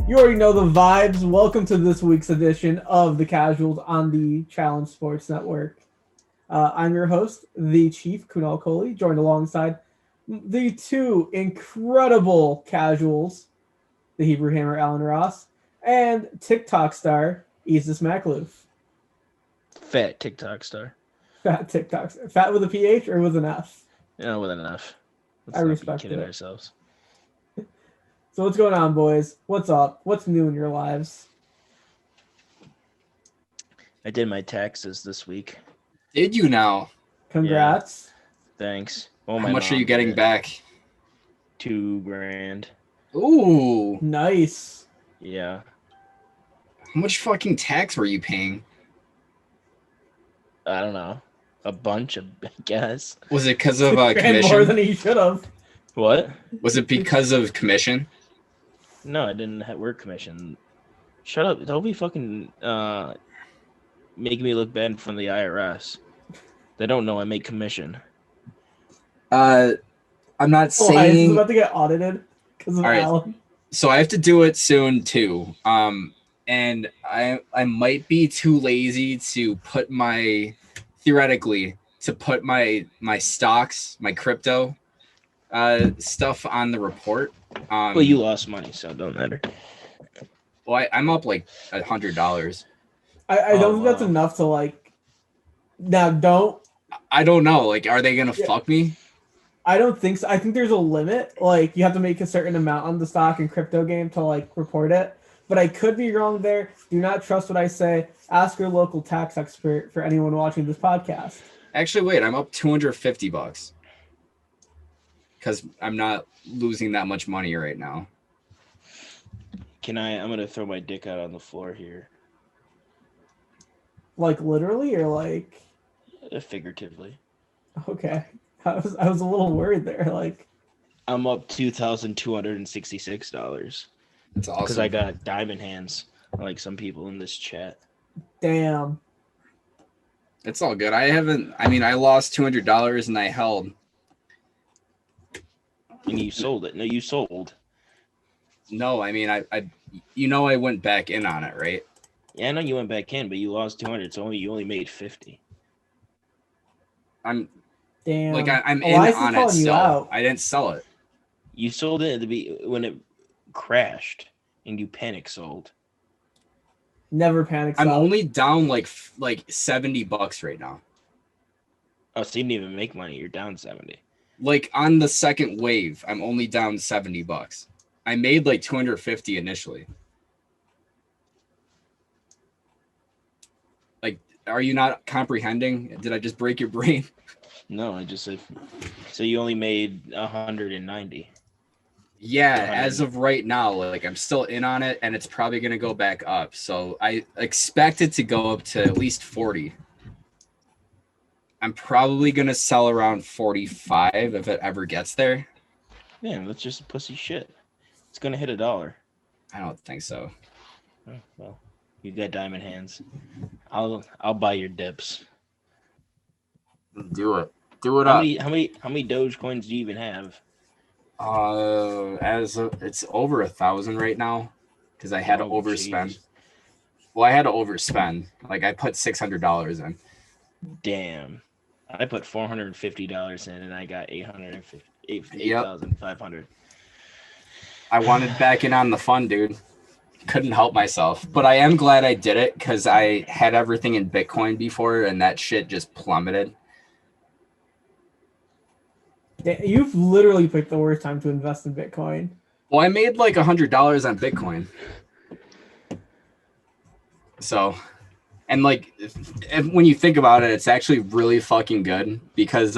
You already know the vibes. Welcome to this week's edition of The Casuals on the Challenge Sports Network. I'm your host, the Chief, Kunal Kohli, joined alongside the two incredible casuals, the Hebrew Hammer, Alan Ross, and TikTok star, Isis Makloof. Fat TikTok star. Fat TikTok star. Fat with a PH or with an F? Yeah, with an F. I respect kidding it. ourselves. So what's going on, boys? What's up? What's new in your lives? I did my taxes this week. Did you now? Congrats. Thanks. How much are you getting back? $2,000. Ooh. Nice. Yeah. How much fucking tax were you paying? I don't know. A bunch of, I guess. Was it because of And commission? more than he should have. What? Was it because of commission? No, I didn't work commission. Shut up. Don't be fucking making me look bad in front of the IRS. They don't know I make commission. I'm not Why is saying. about to get audited because of All right. Alan? So I have to do it soon too. And I might be too lazy to put my stocks, my crypto stuff on the report. Well, you lost money, so it don't matter. Well, I'm up like $100. I don't think that's enough to like. Now, I don't know. Like, are they gonna Yeah. fuck me? I don't think so. I think there's a limit. Like, you have to make a certain amount on the stock and crypto game to like report it. But I could be wrong there. Do not trust what I say. Ask your local tax expert for anyone watching this podcast. Actually, wait. I'm up $250 because I'm not losing that much money right now. I'm gonna throw my dick out on the floor here, Like literally, or like figuratively. okay. I was a little worried there. Like I'm up $2,266 That's awesome. because I got diamond hands, like some people in this chat. damn. It's all good. I lost $200 and I held. And you sold it. No, you sold. No, I went back in on it, right? Yeah, I know you went back in, but you lost 200, so you only made 50. I'm Damn. like I'm Why in is he on it calling you still. out? I didn't sell it. You sold it when it crashed, and you panic sold. Never panic. I'm sell. only down like $70 right now. Oh, so you didn't even make money. You're down 70. Like on the second wave, I'm only down $70. I made like 250 initially. Like, are you not comprehending? Did I just break your brain? No, I just said. So you only made 190. Yeah, as of right now, like I'm still in on it, and it's probably gonna go back up. So I expect it to go up to at least 40. I'm probably gonna sell around 45 if it ever gets there. Man, that's just pussy shit. It's gonna hit $1. I don't think so. Oh, well, you got diamond hands. I'll buy your dips. Do it. Do it How up. many Dogecoins do you even have? It's over 1,000 right now because I had to Oh, overspend. jeez. Well, I had to overspend. Like I put $600 in. Damn. I put $450 in and I got 8,500. Yep. I wanted back in on the fun, dude. Couldn't help myself. But I am glad I did it because I had everything in Bitcoin before and that shit just plummeted. You've literally picked the worst time to invest in Bitcoin. Well, I made like $100 on Bitcoin. So, and like, when you think about it, it's actually really fucking good because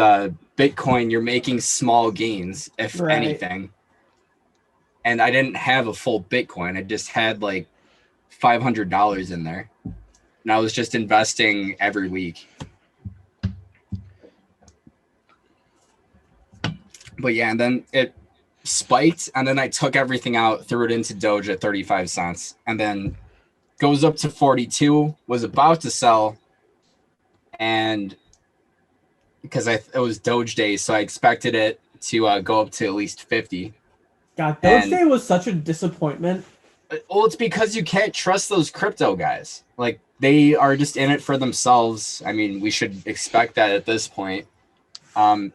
Bitcoin, you're making small gains, if Right. anything. And I didn't have a full Bitcoin. I just had like $500 in there. And I was just investing every week. But yeah, and then it spiked, and then I took everything out, threw it into Doge at 35 cents, and then goes up to 42, was about to sell, and because it was Doge Day, so I expected it to go up to at least 50. God, Doge And- Day was such a disappointment. Well, it's because you can't trust those crypto guys. Like, they are just in it for themselves. I mean, we should expect that at this point.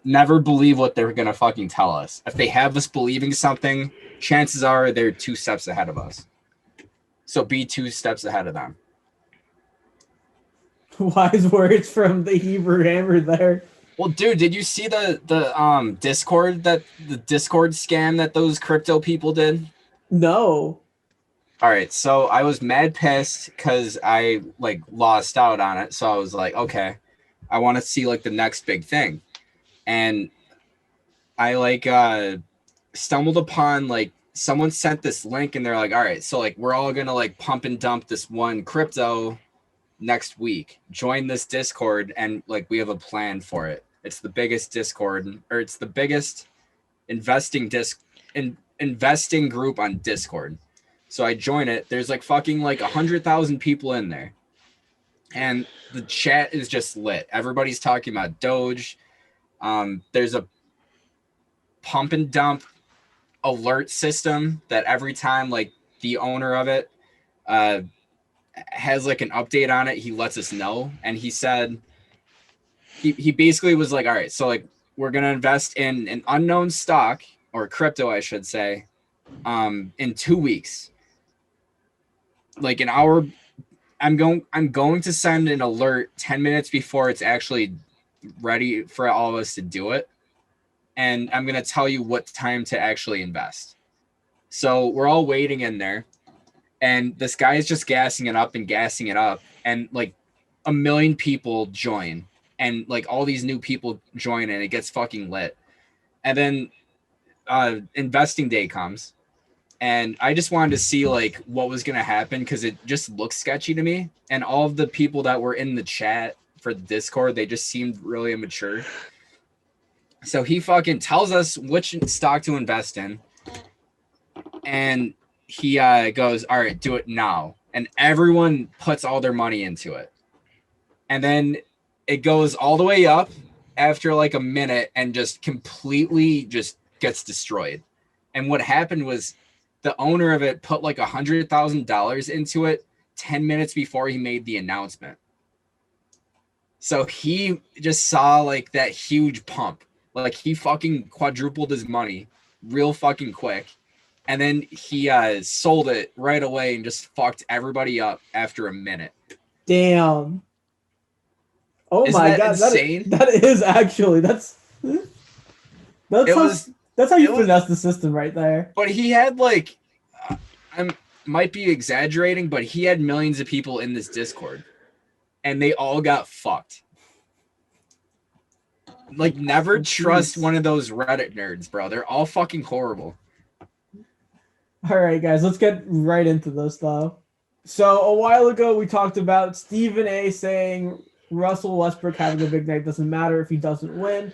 Never believe what they're gonna fucking tell us. If they have us believing something, chances are they're 2 steps ahead of us. So be 2 steps ahead of them. Wise words from the Hebrew Hammer there. Well, dude, did you see the Discord scam that those crypto people did? No. All right, so I was mad pissed because I like lost out on it. So I was like, okay, I want to see like the next big thing, and I like stumbled upon like someone sent this link, and they're like, all right, so like we're all gonna like pump and dump this one crypto next week. Join this Discord, and like we have a plan for it. It's the biggest Discord, or it's the biggest investing group on Discord. So I join it. There's like fucking like 100,000 people in there. And the chat is just lit. Everybody's talking about Doge. There's a pump and dump alert system that every time like the owner of it has like an update on it, he lets us know. And he said he basically was like, all right, so like we're gonna invest in an unknown stock, or crypto I should say, in 2 weeks. Like an hour, I'm going to send an alert 10 minutes before it's actually ready for all of us to do it. And I'm going to tell you what time to actually invest. So we're all waiting in there, and this guy is just gassing it up. And like 1 million people join, and like all these new people join, and it gets fucking lit. And then investing day comes. And I just wanted to see like what was going to happen, because it just looks sketchy to me. And all of the people that were in the chat for the Discord, they just seemed really immature. So he fucking tells us which stock to invest in. And he goes, all right, do it now. And everyone puts all their money into it. And then it goes all the way up after like a minute and just completely just gets destroyed. And what happened was, the owner of it put like $100,000 into it 10 minutes before he made the announcement. So he just saw like that huge pump. Like he fucking quadrupled his money real fucking quick. And then he sold it right away and just fucked everybody up after a minute. Damn. Oh Isn't my that god, insane? That is actually that's how you finesse the system right there. But he had like, I might be exaggerating, but he had millions of people in this Discord, and they all got fucked. Like, never trust one of those Reddit nerds, bro. They're all fucking horrible. All right, guys, let's get right into this though. So a while ago, we talked about Stephen A. saying Russell Westbrook having a big night doesn't matter if he doesn't win.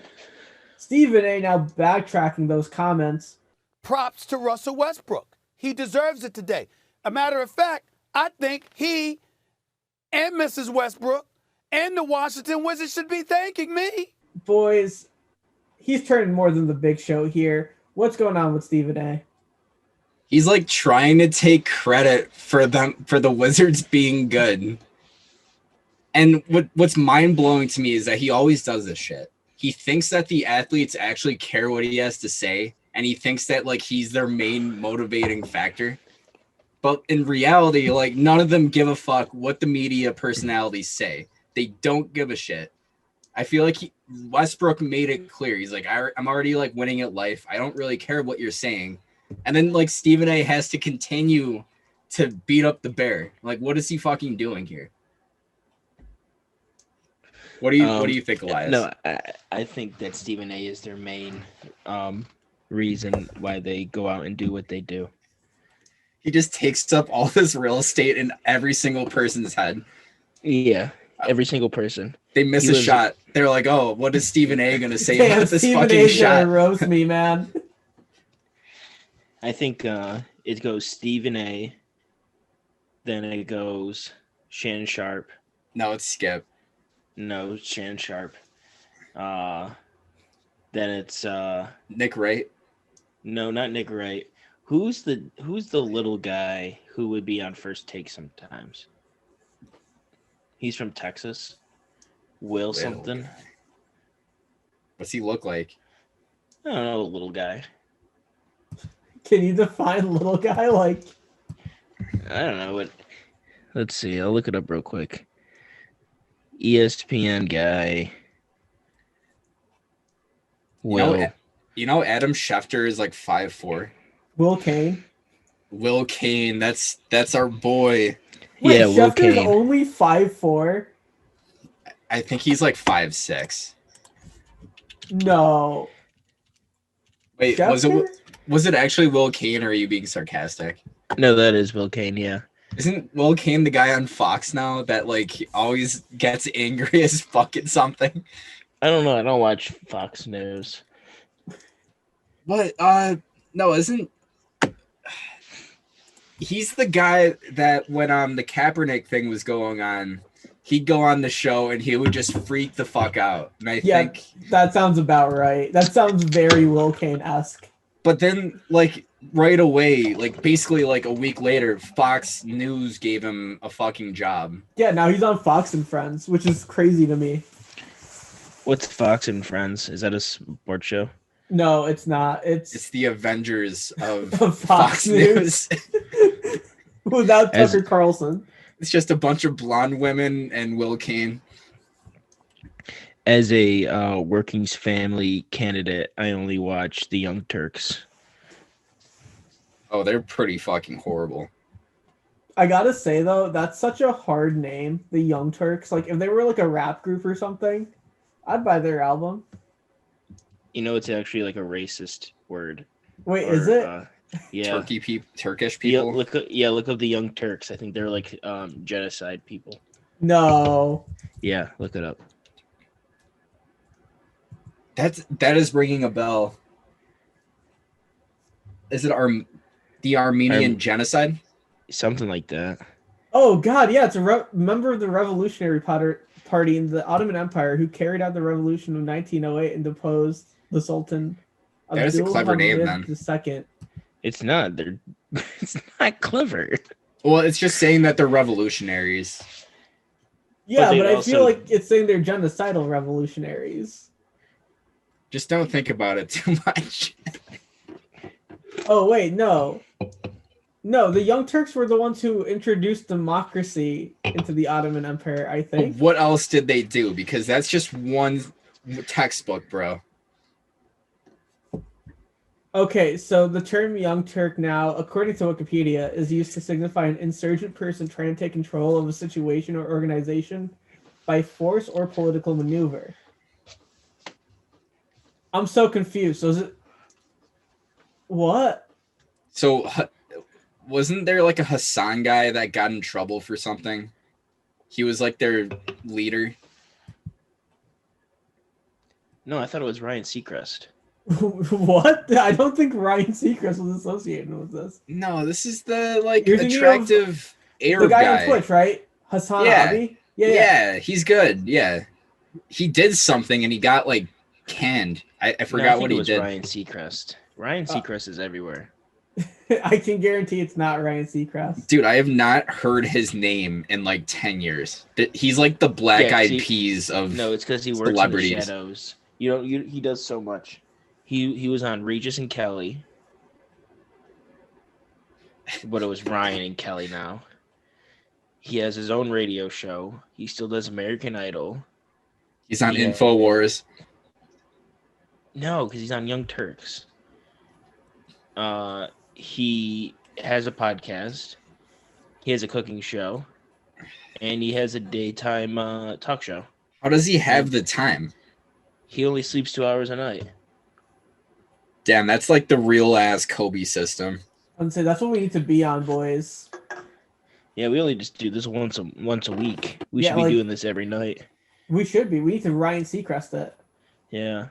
Stephen A. now backtracking those comments. Props to Russell Westbrook. He deserves it today. A matter of fact, I think he and Mrs. Westbrook and the Washington Wizards should be thanking me. Boys, he's turning more than the Big Show here. What's going on with Stephen A.? He's like trying to take credit for the Wizards being good. And what's mind-blowing to me is that he always does this shit. He thinks that the athletes actually care what he has to say, and he thinks that like he's their main motivating factor. But in reality, like none of them give a fuck what the media personalities say. They don't give a shit. I feel like Westbrook made it clear. He's like, I'm already like winning at life. I don't really care what you're saying. And then like Stephen A. has to continue to beat up the bear. Like, what is he fucking doing here? What do you think, Elias? No, I think that Stephen A. is their main reason why they go out and do what they do. He just takes up all this real estate in every single person's head. Yeah, every single person. They miss a shot. They're like, oh, what is Stephen A. going to say about this Stephen fucking A's shot? gonna roast me, man. I think it goes Stephen A. Then it goes Shannon Sharp. No, it's Skip. No, Shannon Sharp. Then it's Nick Wright. no, not Nick Wright. Who's the little guy who would be on First Take sometimes? He's from Texas. Will something. Guy. What's he look like? I don't know, little guy. Can you define little guy? Like, I don't know what. Let's see. I'll look it up real quick. ESPN guy. Will. You know Adam Schefter is like 5'4". Will Kane. Will Kane, that's our boy. Wait, Yeah, Will Schefter's Kane. only 5'4". I think he's like 5'6". No. Wait, Schefter? was it actually Will Kane, or are you being sarcastic? No, that is Will Kane. Yeah. Isn't Will Kane the guy on Fox now that like always gets angry as fucking something? I don't know. I don't watch Fox News. What? No, isn't he's the guy that when the Kaepernick thing was going on, he'd go on the show and he would just freak the fuck out. And I Yeah, think, that sounds about right. That sounds very Will Kane-esque. but then like right away, like basically like a week later, Fox News gave him a fucking job. Yeah, now he's on Fox and Friends, which is crazy to me. What's Fox and Friends? Is that a sports show? No, it's not. It's It's the Avengers of Fox Fox News. News. Without As- Tucker Carlson. It's just a bunch of blonde women and Will Kane. As a working's family candidate, I only watch the Young Turks. Oh, they're pretty fucking horrible. I gotta say though, that's such a hard name, the Young Turks. Like if they were like a rap group or something, I'd buy their album. You know, it's actually like a racist word. Wait, Or, is it? Yeah. Turkish Yeah, people. look up the Young Turks. I think they're like genocide people. No. Yeah, look it up. That is ringing a bell. Is it the Armenian genocide? Something like that. Oh god, yeah, it's a member of the Revolutionary Party in the Ottoman Empire who carried out the revolution of 1908 and deposed the Sultan. That is a clever name, Abdulhamid then. Second. It's not. They're. It's not clever. Well, it's just saying that they're revolutionaries. Yeah, they but I also- feel like it's saying they're genocidal revolutionaries. Just don't think about it too much. Oh wait, no. No, the Young Turks were the ones who introduced democracy into the Ottoman Empire, I But think. what else did they do? Because that's just one textbook, bro. Okay, so the term Young Turk now, according to Wikipedia, is used to signify an insurgent person trying to take control of a situation or organization by force or political maneuver. I'm so confused. So is it... What? So wasn't there like a Hassan guy that got in trouble for something? He was like their leader. No, I thought it was Ryan Seacrest. What? I don't think Ryan Seacrest was associated with this. No, this is the like You're thinking of attractive Arab The guy guy. on Twitch, right? Hassan Yeah. Abi? Yeah, he's good. Yeah, he did something and he got like canned. I No, I forgot think what it he was did. Ryan Seacrest. Ryan Seacrest is everywhere. I can guarantee it's not Ryan Seacrest. Dude, I have not heard his name in like 10 years. He's like the black eyed see- peas of No, it's because he works in the celebrities. shadows. He does so much. He was on Regis and Kelly, but it was Ryan and Kelly now. He has his own radio show. He still does American Idol. He's on Yeah. InfoWars. No, because he's on Young Turks. He has a podcast. He has a cooking show, and he has a daytime talk show. How does he have the time? He only sleeps 2 hours a night. Damn, that's like the real ass Kobe system. I'd say that's what we need to be on, boys. Yeah, we only just do this once a week. We Yeah, should be like- doing this every night. We should be. We need to Ryan Seacrest it. Yeah.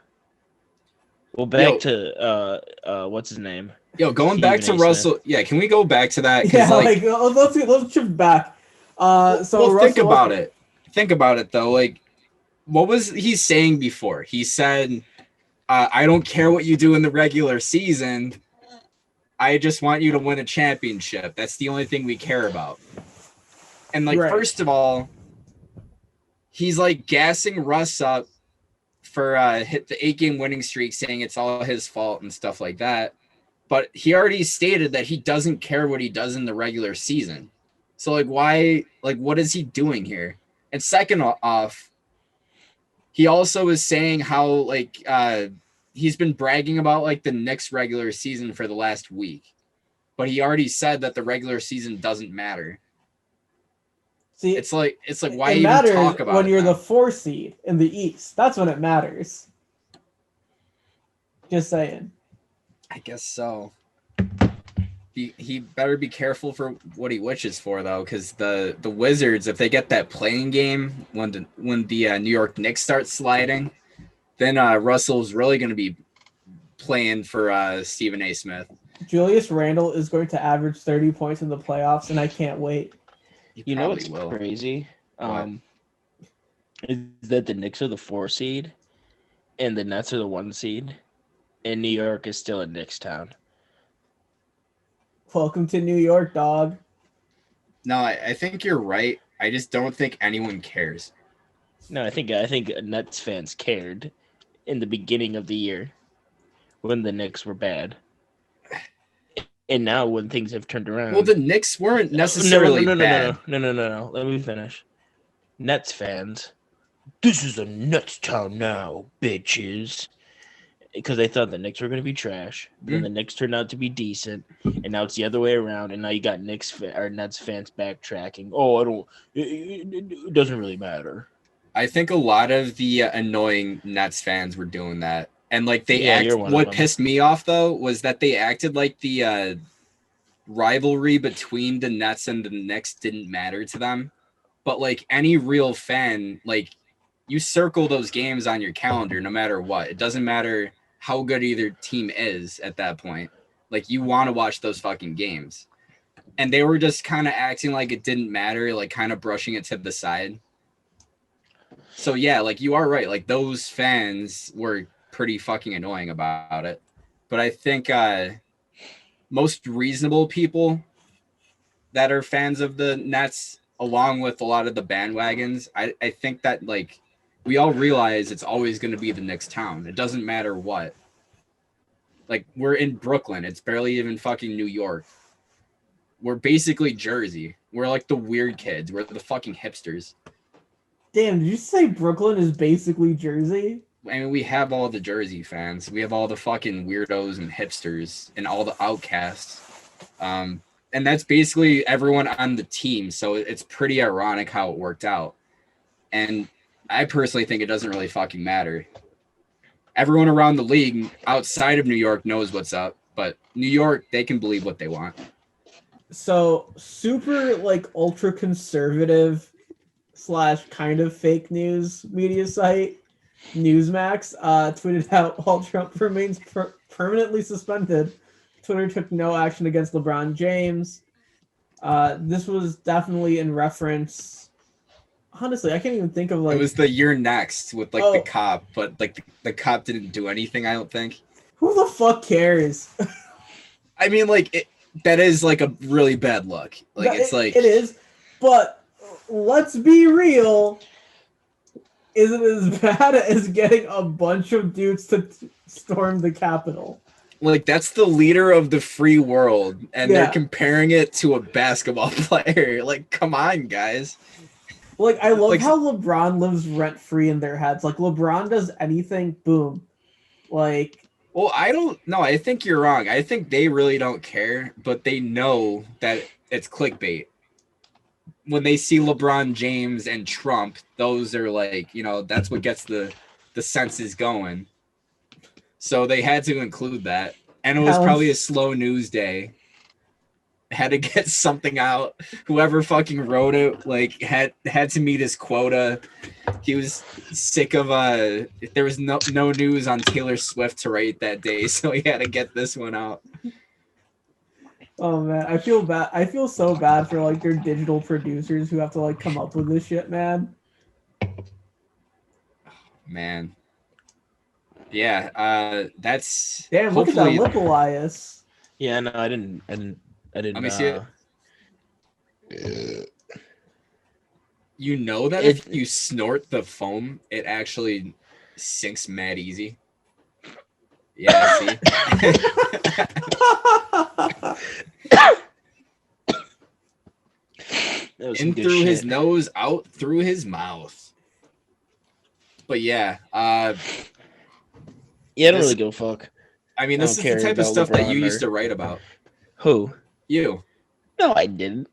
Well, back to what's his name? Yo, going back to Stephen A. Russell. Yeah, can we go back to that? 'Cause, Yeah, like let's shift back. So well, think Russell about Westbrook- it. Think about it though. Like, what was he saying before? He said, I don't care what you do in the regular season. I just want you to win a championship. That's the only thing we care about. And like, Right. first of all, he's like gassing Russ up for hit the 8-game winning streak, saying it's all his fault and stuff like that. But he already stated that he doesn't care what he does in the regular season. So like, why? Like, what is he doing here? And second off, he also is saying how like he's been bragging about like the Knicks regular season for the last week, but he already said that the regular season doesn't matter. See, It's like why it even matters talk about when it you're now? the 4 seed in the East. That's when it matters. Just saying. I guess so. He better be careful for what he wishes for though, because the Wizards, if they get that playing game when the New York Knicks start sliding, then Russell's really going to be playing for Stephen A. Smith. Julius Randle is going to average 30 points in the playoffs, and I can't wait. He You know probably what's will. crazy? What? Is that the Knicks are the 4 seed and the Nets are the 1 seed, and New York is still a Knicks town. Welcome to New York, dog. No, I think you're right. I just don't think anyone cares. No, I think Nets fans cared in the beginning of the year when the Knicks were bad, and now when things have turned around. Well, the Knicks weren't necessarily bad. No. Let me finish. Nets fans, this is a Nets town now, bitches. Because they thought the Knicks were going to be trash. Then the Knicks turned out to be decent, and now it's the other way around. And now you got Nets fans backtracking. Oh, it doesn't really matter. I think a lot of the annoying Nets fans were doing that. And like you're one of what them. pissed me off though was that they acted like the rivalry between the Nets and the Knicks didn't matter to them. But like any real fan, like you circle those games on your calendar no matter what. It doesn't matter how good either team is at that point. Like you want to watch those fucking games. And they were just kind of acting like it didn't matter, like kind of brushing it to the side. So yeah, like you are right. Like those fans were pretty fucking annoying about it. But I think most reasonable people that are fans of the Nets, along with a lot of the bandwagons, I think that like we all realize it's always going to be the Knicks town. It doesn't matter what. Like we're in Brooklyn. It's barely even fucking New York. We're basically Jersey. We're like the weird kids. We're the fucking hipsters. Damn, did you say Brooklyn is basically Jersey? I mean, we have all the Jersey fans. We have all the fucking weirdos and hipsters and all the outcasts. And that's basically everyone on the team. So it's pretty ironic how it worked out. And I personally think it doesn't really fucking matter. Everyone around the league outside of New York knows what's up. But New York, they can believe what they want. So super like ultra conservative / kind of fake news media site Newsmax tweeted out while Trump remains permanently suspended, Twitter took no action against LeBron James. This was definitely in reference. Honestly, I can't even think of like. It was the You're Next with like the cop, but like the cop didn't do anything. I don't think. Who the fuck cares? I mean, like that is like a really bad look. Like it's like it is, but let's be real. Is it as bad as getting a bunch of dudes to storm the Capitol? Like that's the leader of the free world, and they're comparing it to a basketball player. Like, come on, guys. Like, I love how LeBron lives rent free in their heads. Like, LeBron does anything, boom. Like, well, I don't know. I think you're wrong. I think they really don't care, but they know that it's clickbait. When they see LeBron James and Trump, those are like, you know, that's what gets the senses going. So they had to include that. And it was probably a slow news day. Had to get something out. Whoever fucking wrote it, like, had to meet his quota. He was sick of there was no news on Taylor Swift to write that day, so he had to get this one out. Oh man, I feel bad. I feel so bad for like their digital producers who have to like come up with this shit, man. Man. Yeah, that's Damn, look at that hopefully. lip, Elias. Yeah, no, I didn't. Let me see it. You know that It- if you snort the foam, it actually sinks mad easy. Yeah, see? That was some In good through his shit. nose, out through his mouth. But yeah, Yeah, I don't this- really give a fuck. I mean, I this don't is the care type of about stuff that you LeBron used or- to write about. Who? You. No, I didn't.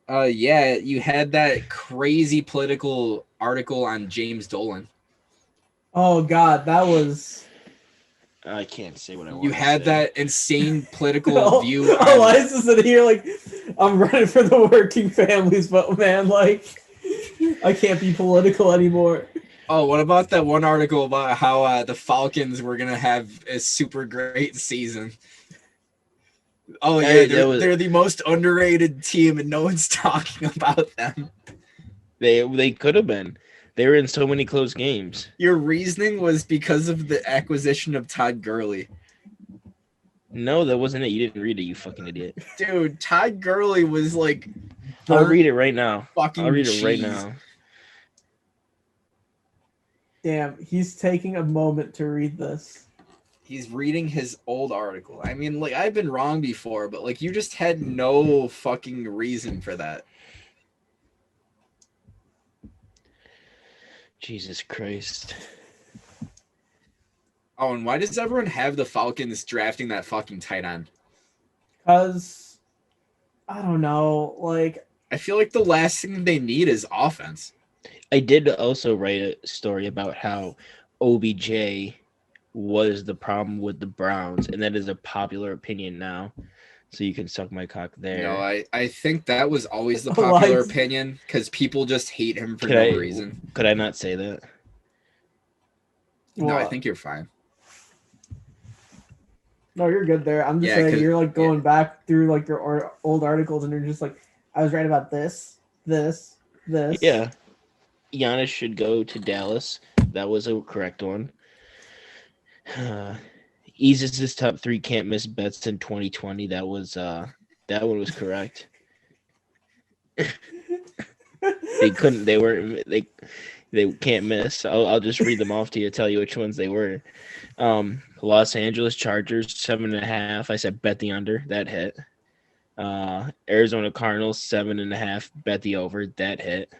Yeah, you had that crazy political article on James Dolan. Oh God, that was. I can't say what I want. You had that insane political Oh, view on Elias is in here like, I'm running for the working families, but man, like, I can't be political anymore. Oh, what about that one article about how the Falcons were gonna have a super great season? Oh yeah, Hey, that was- they're the most underrated team, and no one's talking about them. They could have been. They were in so many close games. Your reasoning was because of the acquisition of Todd Gurley. No, that wasn't it. You didn't read it, you fucking idiot. Dude, Todd Gurley was like I'll read it right now. fucking I'll read it right cheese. now. Damn, he's taking a moment to read this. He's reading his old article. I mean, like, I've been wrong before, but like, you just had no fucking reason for that. Jesus Christ. Oh, and why does everyone have the Falcons drafting that fucking tight end? Cause I don't know, like I feel like the last thing they need is offense. I did also write a story about how OBJ was the problem with the Browns, and that is a popular opinion now. So you can suck my cock there. You know, I think that was always the popular Elias. opinion because people just hate him for Could no I- reason. Could I not say that? No, I what? think you're fine. No, you're good there. I'm just Yeah, saying 'cause- you're like going back through like your old articles and you're just like, I was right about this. Yeah. Giannis should go to Dallas. That was a correct one. Eases his top 3 can't miss bets in 2020. That one was correct. They couldn't. They weren't. They can't miss. I'll just read them off to you. Tell you which ones they were. Los Angeles Chargers 7.5. I said bet the under. That hit. Arizona Cardinals 7.5. Bet the over. That hit.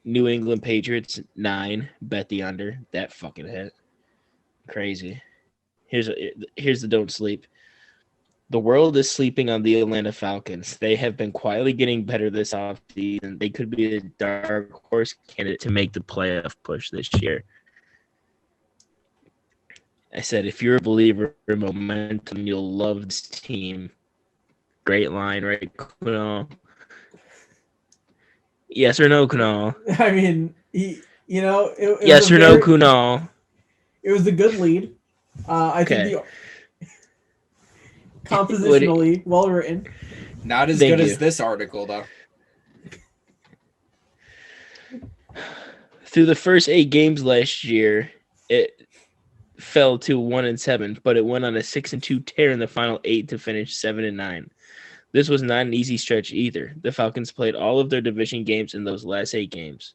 New England Patriots 9. Bet the under. That fucking hit. Crazy. Here's the don't sleep. The world is sleeping on the Atlanta Falcons. They have been quietly getting better this offseason. They could be a dark horse candidate to make the playoff push this year. I said, if you're a believer in momentum, you'll love this team. Great line, right, Kunal? Yes or no, Kunal? I mean, it Yes was or a no, very- Kunal? It was a good lead. I Okay. think the compositionally well written. Not as Thank good you. as this article, though. Through the first 8 games last year, it fell to 1-7, but it went on a 6-2 tear in the final 8 to finish 7-9. This was not an easy stretch either. The Falcons played all of their division games in those last 8 games.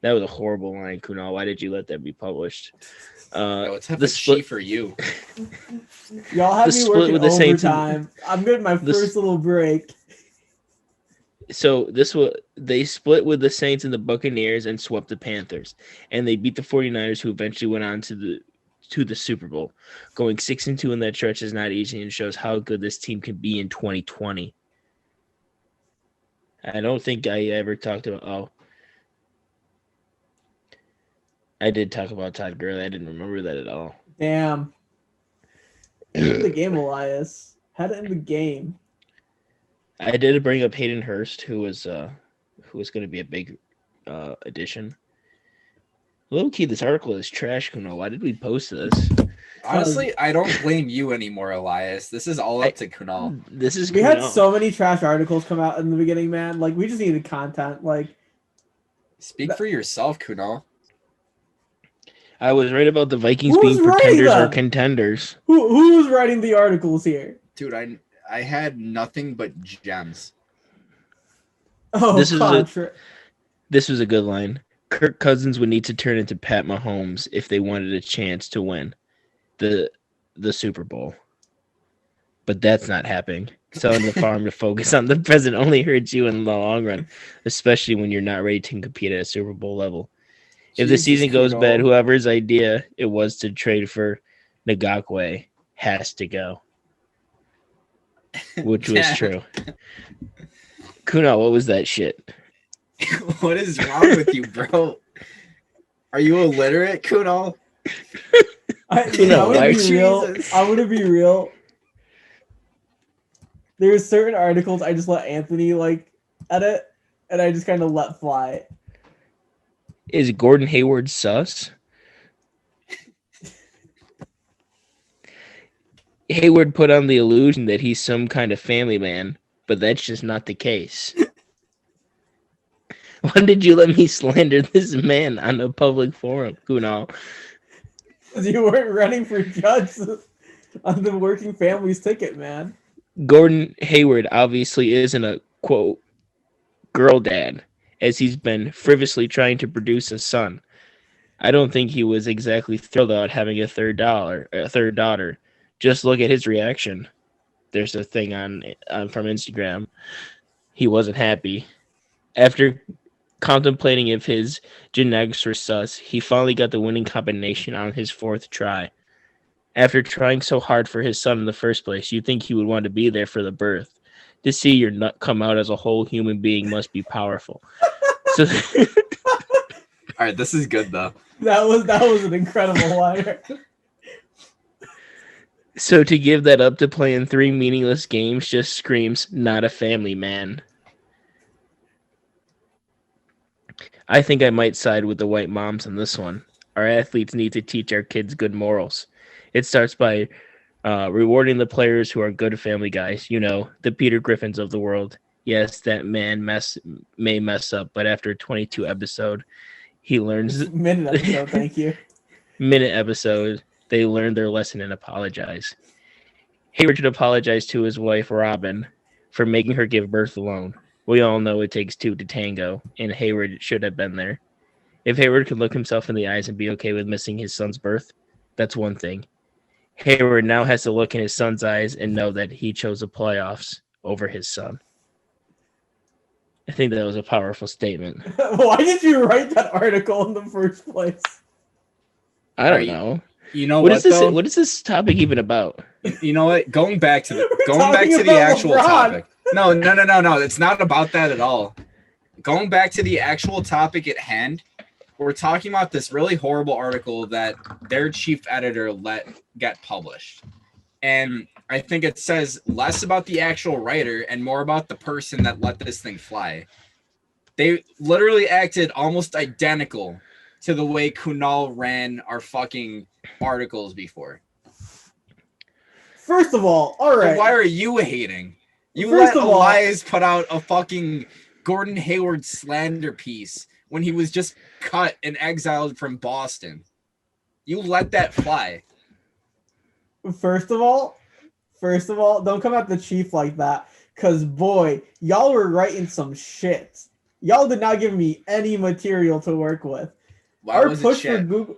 That was a horrible line, Kunal. Why did you let that be published? No, it's the split- for you. Y'all had The me split working with the Saints and- overtime. I'm good. My The s- first little break. So they split with the Saints and the Buccaneers and swept the Panthers, and they beat the 49ers, who eventually went on to the Super Bowl. Going 6-2 in that stretch is not easy and shows how good this team can be in 2020. I don't think I ever talked about. Oh, I did talk about Todd Gurley. I didn't remember that at all. Damn. In the game, Elias. Had it in the game. I did bring up Hayden Hurst, who was going to be a big addition. Low key, this article is trash. Kuno, why did we post this? Honestly, I don't blame you anymore, Elias. This is all up to Kunal. This is We had Kunal. so many trash articles come out in the beginning, man. Like, we just needed content. Like, Speak for yourself, Kunal. I was right about the Vikings Who's being writing pretenders or them? contenders. Who's writing the articles here? Dude, I had nothing but gems. Oh, This is contra. This was a good line. Kirk Cousins would need to turn into Pat Mahomes if they wanted a chance to win the Super Bowl. But that's not happening. Selling the farm to focus on the present only hurts you in the long run, especially when you're not ready to compete at a Super Bowl level. If the Jesus, season goes Kuno. bad, whoever's idea it was to trade for Ngakwe has to go. Which was Yeah. true. Kuno, what was that shit? What is wrong with you, bro? Are you illiterate, Kuno? I Kuno, want why- to be real. Jesus. I want to be real. There's certain articles I just let Anthony like edit, and I just kind of let fly. Is Gordon Hayward sus? Hayward put on the illusion that he's some kind of family man, but that's just not the case. Why did you let me slander this man on a public forum, Kunal? Because you weren't running for judge on the working families ticket, man. Gordon Hayward obviously isn't a, quote, girl dad, as he's been frivolously trying to produce a son. I don't think he was exactly thrilled about having a third daughter. Just look at his reaction. There's a thing on from Instagram. He wasn't happy. After contemplating if his genetics were sus, he finally got the winning combination on his fourth try. After trying so hard for his son in the first place, you'd think he would want to be there for the birth. To see your nut come out as a whole human being must be powerful. So, All right, this is good though. That was an incredible line. so to give that up to playing 3 meaningless games just screams not a family man. I think I might side with the white moms on this one. Our athletes need to teach our kids good morals. It starts by rewarding the players who are good family guys. You know, the Peter Griffins of the world. Yes, that man may mess up, but after 22 episode, he learns Minute episode, thank you. minute episode, they learn their lesson and apologize. Hayward should apologize to his wife, Robin, for making her give birth alone. We all know it takes 2 to tango, and Hayward should have been there. If Hayward could look himself in the eyes and be okay with missing his son's birth, that's one thing. Hayward now has to look in his son's eyes and know that he chose the playoffs over his son. I think that was a powerful statement. Why did you write that article in the first place? I don't Are you- know. You know What what, is this? though? What is this topic even about? You know what? Going back to the talking about actual LeBron. topic. No. It's not about that at all. Going back to the actual topic at hand, we're talking about this really horrible article that their chief editor let get published. And I think it says less about the actual writer and more about the person that let this thing fly. They literally acted almost identical to the way Kunal ran our fucking articles before. First of all So right. why are you hating? You First let of all- Elias put out a fucking Gordon Hayward slander piece when he was just cut and exiled from Boston. You let that fly. First of all, don't come at the chief like that. Cause boy, y'all were writing some shit. Y'all did not give me any material to work with. Why Our was it push for shit? Google,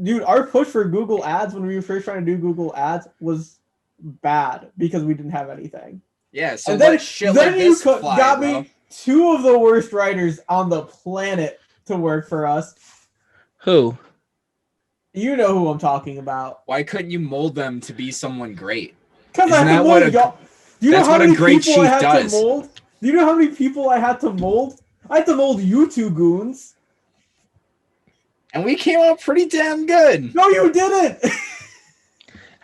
dude, our push for Google Ads when we were first trying to do Google Ads was bad because we didn't have anything. Yeah, so And then, let shit then like you this fly, got bro. me 2 of the worst writers on the planet to work for us. Who? You know who I'm talking about. Why couldn't you mold them to be someone great? Because I Isn't had to that what mold a- y'all. Do you know that's how what a many great people I chief had does. to mold? Do you know how many people I had to mold? I had to mold you 2 goons. And we came out pretty damn good. No, you didn't.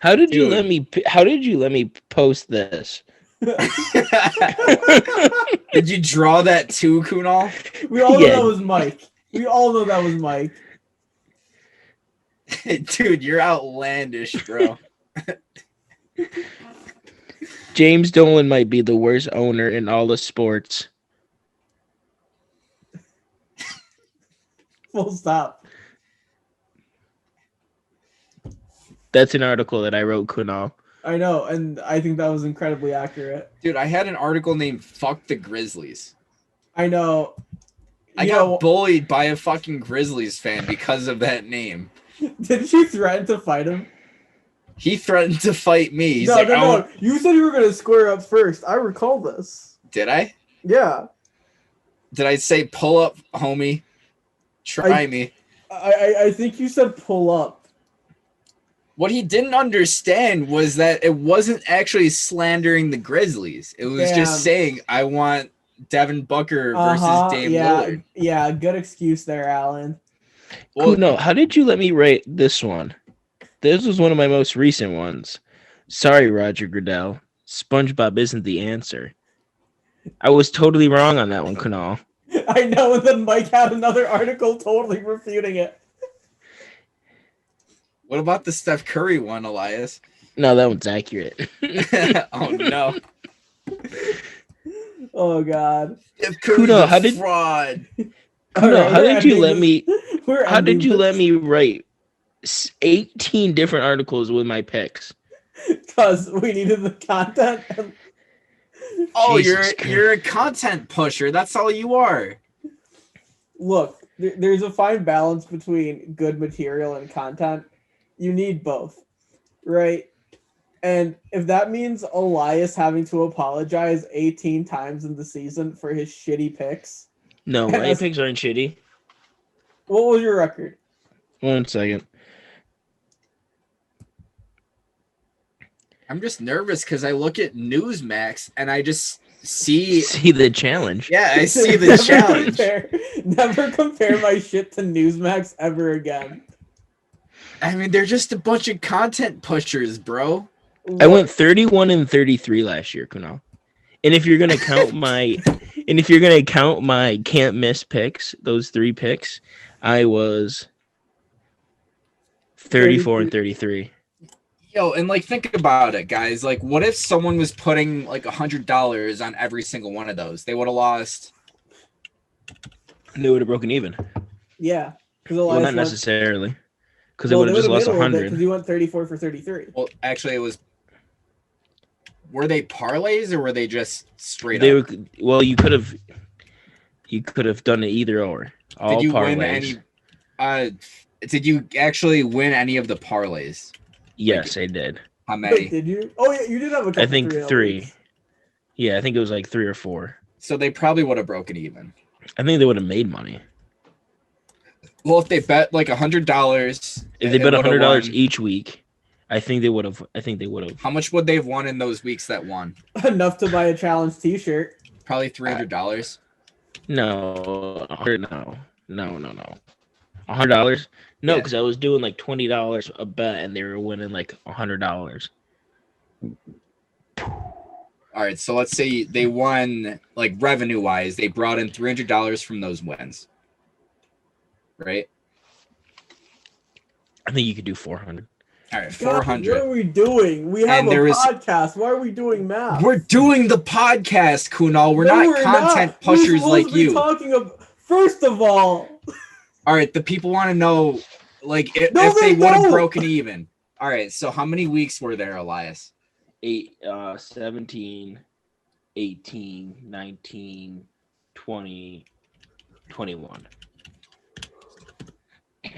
How did you Dude. let me? How did you let me post this? Did you draw that too, Kunal? We all know Yeah. that was Mike. We all know that was Mike. Dude, you're outlandish, bro. James Dolan might be the worst owner in all of sports. Full stop. That's an article that I wrote, Kunal. I know, and I think that was incredibly accurate. Dude, I had an article named "Fuck the Grizzlies." I know. I You got know, bullied by a fucking Grizzlies fan because of that name. didn't you threaten to fight him? He threatened to fight me. He's no, like, no, I no. want... You said you were gonna square up first. I recall this. Did I? Yeah. Did I say pull up, homie? Try me. I think you said pull up. What he didn't understand was that it wasn't actually slandering the Grizzlies. It was Damn. just saying, I want Devin Booker versus Dame yeah, Lillard. Yeah, good excuse there, Alan. Well, Kuno, how did you let me write this one? This was one of my most recent ones. Sorry, Roger Goodell. SpongeBob isn't the answer. I was totally wrong on that one, Kunal. I know, and then Mike had another article totally refuting it. what about the Steph Curry one, Elias? No, that one's accurate. Oh, no. Oh God. Steph Curry's Kuno, a how did- fraud. Kuno, how we're did you ending let this- me? we're How did ending you this let me write 18 different articles with my picks? Because we needed the content. And Oh, Jesus Christ. you're a content pusher. That's all you are. look, there's a fine balance between good material and content. You need both, right? And if that means Elias having to apologize 18 times in the season for his shitty picks, No, my Yes. picks aren't shitty. what was your record? 1 second. I'm just nervous because I look at Newsmax and I just see. See the challenge. Yeah, I see the Never challenge. Never compare my shit to Newsmax ever again. I mean, they're just a bunch of content pushers, bro. I went 31 and 33 last year, Kunal. And if you're gonna count my can't miss picks, those 3 picks, I was 34 and 33. Yo, and like, think about it, guys. Like, what if someone was putting like $100 on every single one of those? They would have lost. They would have broken even. Yeah, because Well, not necessarily, because they would have just lost 100. because you went 34 for 33. Well, actually, it was. Were they parlays or were they just straight They up? were well. You could have done it either or. All Did you parlays. win any? Did you actually win any of the parlays? Yes, I did. How Wait, many? did you? Oh yeah, you did have a couple. I think 3-0 3. leads. Yeah, I think it was like 3 or 4. So they probably would have broken even. I think they would have made money Well, if they bet like $100, if they it bet would've $100 won. each week. I think they would have. How much would they have won in those weeks that won? Enough to buy a challenge T-shirt. Probably $300. No, no. $100? No, Yeah. because I was doing like $20 a bet, and they were winning like $100. All right, so let's say they won, like, revenue-wise, they brought in $300 from those wins, right? I think you could do 400. All right, God, 400. what are we doing? We have And a there was- podcast. Why are we doing math? We're doing the podcast, Kunal. We're No, not content not. We're pushers supposed like to be you. Talking about, first of all, All right, the people want to know, like, if No, they they would have don't. broken even. All right, so how many weeks were there, Elias? 17, 18, 19, 20, 21. All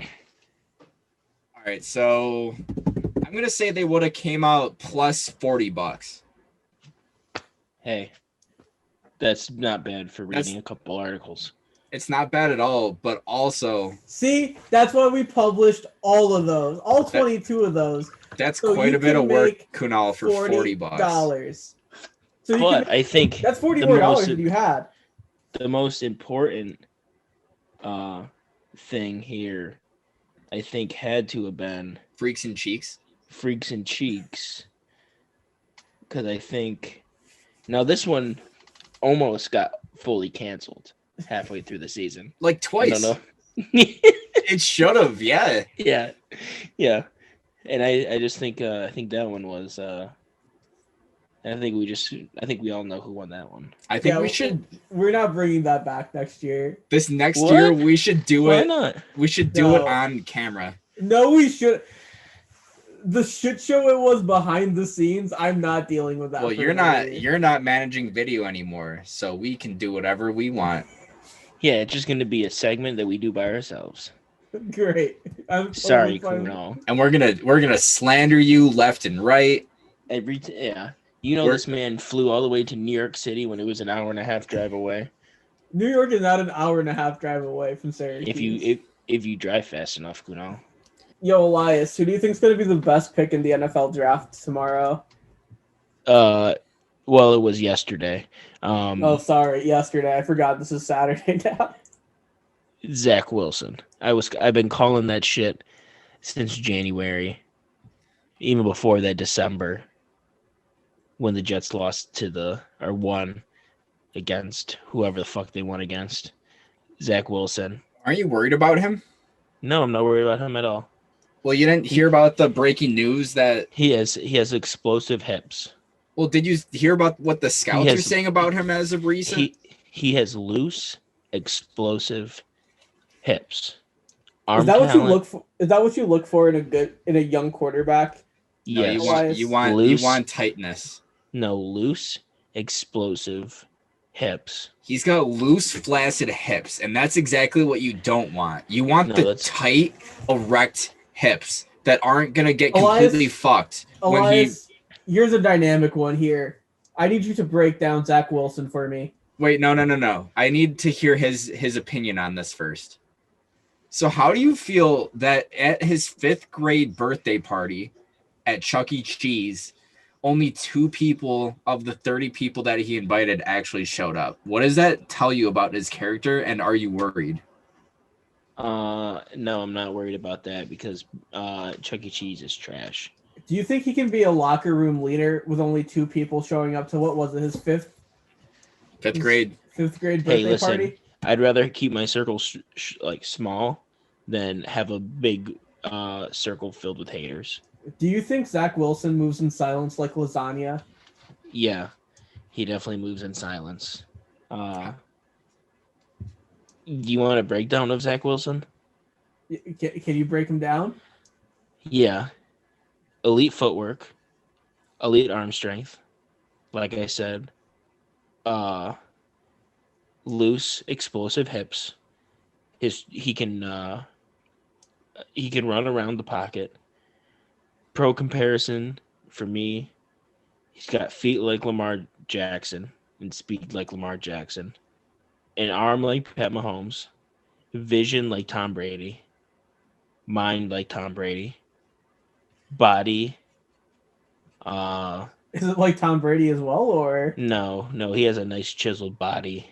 right, so I'm gonna say they would have came out plus $40. Hey, that's not bad for That's- reading a couple articles. It's not bad at all, but also see, that's why we published all of those, all 22 of those, that's So quite you a bit can of work, make Kunal, for $40. $40. So you But can, I think that's the $44 most- that you had. the most important thing here, I think, had to have been Freaks and Cheeks. Freaks and Cheeks, because I think now this one almost got fully canceled halfway through the season. Like I twice. don't know. It should have, yeah. yeah, and I just think I think that one was. I think we all know who won that one. I think Yeah, we should We're not bringing that back next year. this next What? year we should do Why it. not? We should do it No. on camera. No, we should. the shit show it was behind the scenes, I'm not dealing with that. Well, for you're another not year. you're not managing video anymore, so we can do whatever we want. Yeah, it's just gonna be a segment that we do by ourselves. Great. I'm Sorry, totally fine. Kuno. And we're gonna slander you left and right. Yeah, you know We're- this man flew all the way to New York City when it was an hour and a half drive away. New York is not an hour and a half drive away from Syracuse. If you drive fast enough, Kuno. Yo, Elias, who do you think is going to be the best pick in the NFL draft tomorrow? Well, it was yesterday. Oh, sorry, yesterday. I forgot this is Saturday now. Zach Wilson. I've been calling that shit since January, even before that December, when the Jets won against whoever the fuck they won against. Zach Wilson. Aren't you worried about him? No, I'm not worried about him at all. Well, you didn't hear about the breaking news that. He has explosive hips. Well, did you hear about what the scouts has- are saying about him as of recent? He has loose, explosive hips. Is that what you look for? Is that what you look for in a young quarterback? No, Yes. you want Loose. tightness. No, loose, explosive hips. He's got loose, flaccid hips, and that's exactly what you don't want. You want No, the that's- tight, erect hips that aren't gonna get Elias- completely fucked when he. Elias, here's a dynamic one here. I need you to break down Zach Wilson for me. Wait, no. I need to hear his opinion on this first. So, how do you feel that at his 5th grade birthday party at Chuck E. Cheese, only 2 people of the 30 people that he invited actually showed up? What does that tell you about his character, and are you worried? No, I'm not worried about that because Chuck E. Cheese is trash. Do you think he can be a locker room leader with only 2 people showing up to what was it, his fifth 5th grade. grade Hey, birthday listen. party? I'd rather keep my circle like small than have a big circle filled with haters. Do you think Zach Wilson moves in silence like lasagna? Yeah, he definitely moves in silence. Do you want a breakdown of Zach Wilson? Can you break him down? Yeah. Elite footwork, elite arm strength, like I said. Loose, explosive hips. He can run around the pocket. Pro comparison for me, he's got feet like Lamar Jackson and speed like Lamar Jackson. An arm like Pat Mahomes, vision like Tom Brady, mind like Tom Brady, body. Is it like Tom Brady as well, or No, he has a nice chiseled body.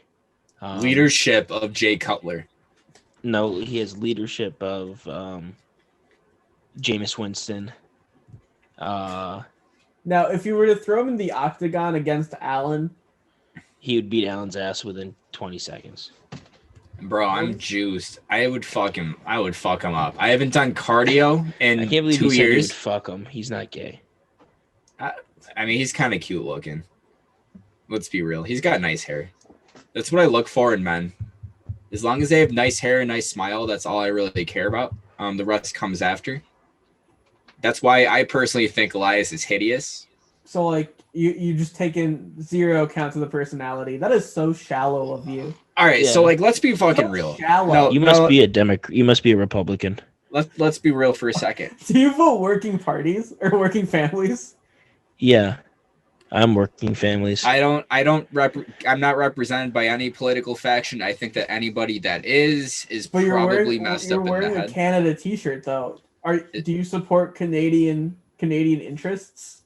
Leadership of Jay Cutler. No, he has leadership of Jameis Winston. now if you were to throw him in the octagon against Allen? He would beat Allen's ass within 20 seconds. Bro, I'm juiced. I would fuck him up. I haven't done cardio in I can't believe 2 you said you years. would fuck him. He's not gay. I mean, he's kind of cute looking. Let's be real. He's got nice hair. That's what I look for in men. As long as they have nice hair and nice smile, that's all I really care about. The rest comes after. That's why I personally think Elias is hideous. So like you just taken zero account of the personality. That is so shallow of you. All right, Yeah. so like, let's be fucking So real. shallow. No, You must be a Democrat. You must be a Republican. Let's be real for a second. Do you vote working parties or working families? Yeah, I'm working families. I'm not represented by any political faction. I think that anybody that is But you're probably wearing, messed you're up in wearing the a head. Canada T-shirt though. Do you support Canadian interests?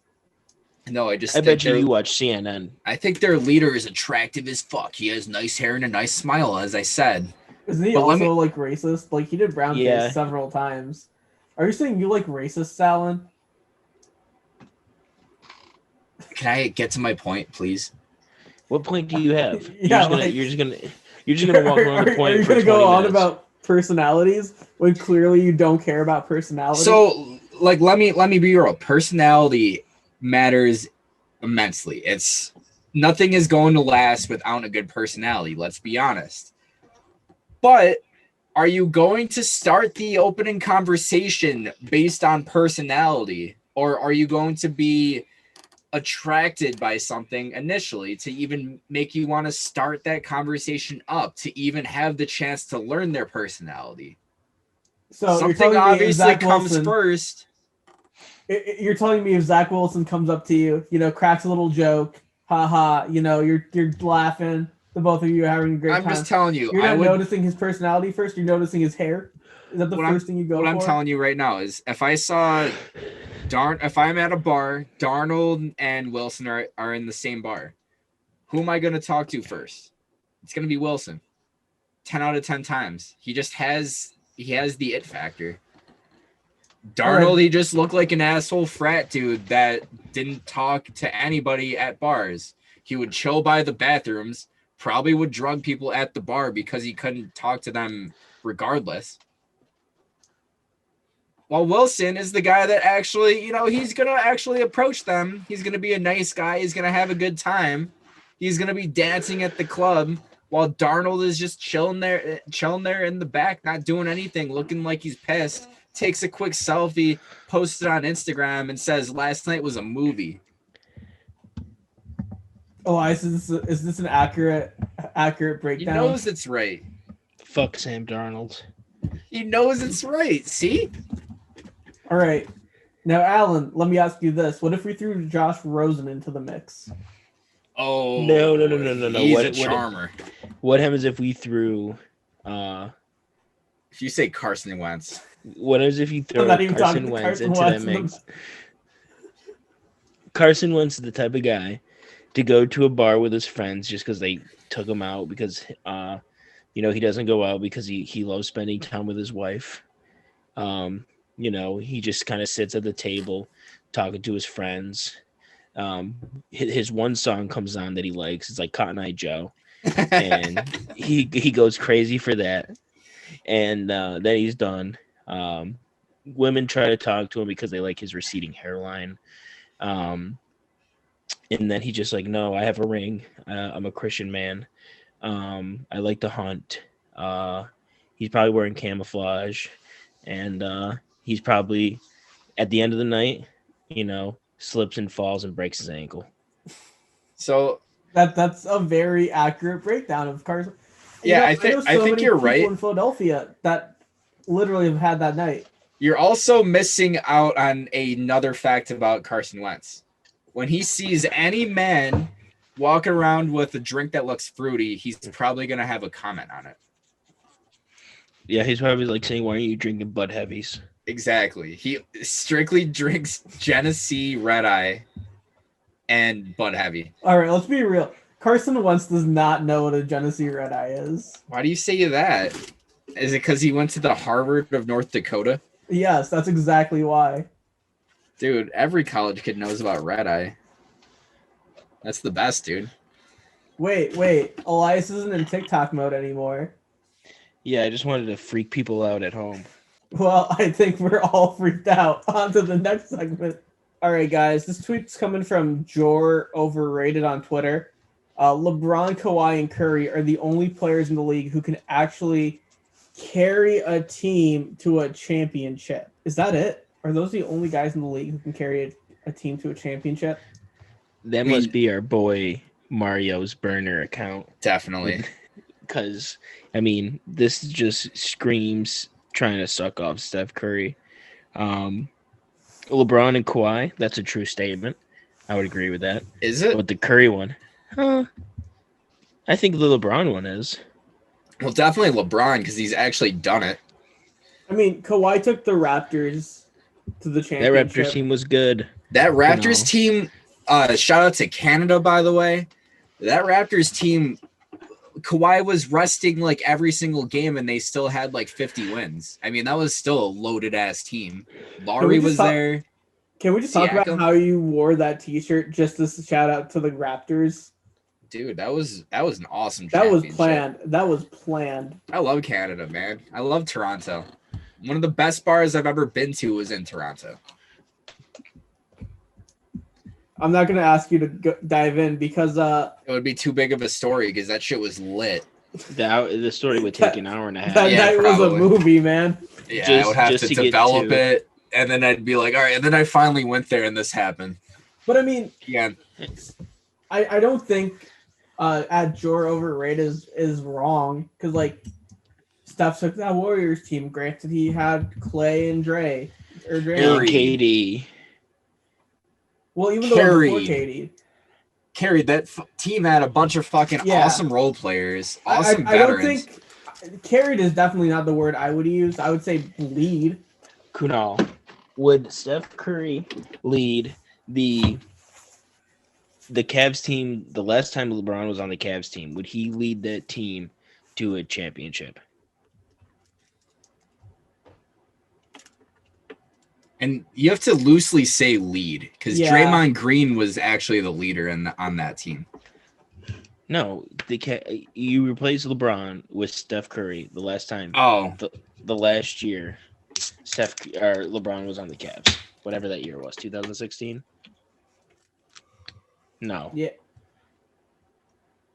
No, I just I think bet you watch CNN. I think their leader is attractive as fuck. He has nice hair and a nice smile, as I said. Isn't he But let also me- like racist? Like he did brown Yeah. face several times. Are you saying you like racist, Alan? Can I get to my point, please? What point do you have? Yeah, you're just gonna walk around the point Are you for gonna 20 go on minutes. about personalities when clearly you don't care about personality? So, like, let me be real. Personality matters immensely. It's nothing is going to last without a good personality. Let's be honest. But Are you going to start the opening conversation based on personality, or are you going to be attracted by something initially to even make you want to start that conversation up, to even have the chance to learn their personality? So you're Something telling me if obviously Zach comes Wilson, first. you're telling me if Zach Wilson comes up to you, cracks a little joke, haha, you're laughing, the both of you are having a great I'm time. just telling you, You're I not would. noticing his personality first. You're noticing his hair. Is that the What first thing you go What for? I'm telling you right now is, if I saw if I'm at a bar, Darnold and Wilson are in the same bar, who am I going to talk to first? It's going to be Wilson. 10 out of 10 times. He has the it factor. Darnold, he just looked like an asshole frat dude that didn't talk to anybody at bars. He would chill by the bathrooms, probably would drug people at the bar because he couldn't talk to them regardless. While Wilson is the guy that actually, he's going to actually approach them. He's going to be a nice guy. He's going to have a good time. He's going to be dancing at the club while Darnold is just chilling there in the back, not doing anything, looking like he's pissed. Takes a quick selfie, posts it on Instagram, and says, "Last night was a movie." Oh, is this an accurate He breakdown? knows it's right. Fuck Sam Darnold. He knows it's right. See? All right. Now, Alan, let me ask you this. What if we threw Josh Rosen into the mix? Oh No. He's What- a what- charmer. What happens if we threw? If you say Carson Wentz, What happens if you throw I'm not even Carson talking to Wentz Carson into Wentz that in the- mix? Carson Wentz is the type of guy to go to a bar with his friends just because they took him out because he doesn't go out because he loves spending time with his wife. He just kind of sits at the table talking to his friends. His one song comes on that he likes. It's like Cotton Eye Joe, and he goes crazy for that. And then he's done. Women try to talk to him because they like his receding hairline. And then he's just like, no, I have a ring. I'm a Christian man. I like to hunt. He's probably wearing camouflage, and he's probably at the end of the night, slips and falls and breaks his ankle. so That's a very accurate breakdown of Carson. Yeah, I know think many you're people right. in Philadelphia that literally have had that night. you're also missing out on another fact about Carson Wentz. When he sees any man walk around with a drink that looks fruity, he's probably going to have a comment on it. Yeah, he's probably like saying, why are you drinking Bud Heavies? Exactly. He strictly drinks Genesee Red Eye and Bud Heavy. All right, let's be real. Carson Wentz does not know what a Genesee Red Eye is. Why do you say that? Is it because he went to the Harvard of North Dakota? Yes, that's exactly why. Dude, every college kid knows about Red Eye. That's the best, dude. Wait. Elias isn't in TikTok mode anymore. Yeah, I just wanted to freak people out at home. Well, I think we're all freaked out. On to the next segment. All right, guys. This tweet's coming from Jor Overrated on Twitter. LeBron, Kawhi, and Curry are the only players in the league who can actually carry a team to a championship. Is that it? Are those the only guys in the league who can carry a team to a championship? That must be our boy Mario's burner account. Definitely. Because, this just screams trying to suck off Steph Curry. LeBron and Kawhi, that's a true statement. I would agree with that. Is it? But the Curry one, I think the LeBron one is. Well, definitely LeBron, because he's actually done it. Kawhi took the Raptors to the That championship. Raptors team was good. That Raptors team, shout out to Canada, by the way. That Raptors team, Kawhi was resting like every single game, and they still had like 50 wins. That was still a loaded ass team. Laurie was there. Can we just talk about Siakam. how you wore that T-shirt just to shout out to the Raptors? Dude, that was an awesome That was championship. planned. That was planned. I love Canada, man. I love Toronto. One of the best bars I've ever been to was in Toronto. I'm not going to ask you to dive in because It would be too big of a story because that shit was lit. The story would take an hour and a half. That Yeah, night was a probably. movie, man. Yeah, I Just- would have just to to get develop to- it, and then I'd be like, all right. And then I finally went there, and this happened. But I mean, Yeah, I don't think at Jor overrated is wrong because like Steph took that Warriors team. Granted, he had Clay and Dre or And Draymond. KD. Well, even though before Carried. KD, carried that team had a bunch of fucking Yeah. awesome role players, awesome I don't veterans. think carried is definitely not the word I would use. I would say lead. Kunal, would Steph Curry lead the Cavs team the last time LeBron was on the Cavs team? Would he lead that team to a championship? And you have to loosely say lead because Yeah. Draymond Green was actually the leader on that team. No, you replaced LeBron with Steph Curry the last time. Oh, The last year, LeBron was on the Cavs. Whatever that year was, 2016. No, Yeah.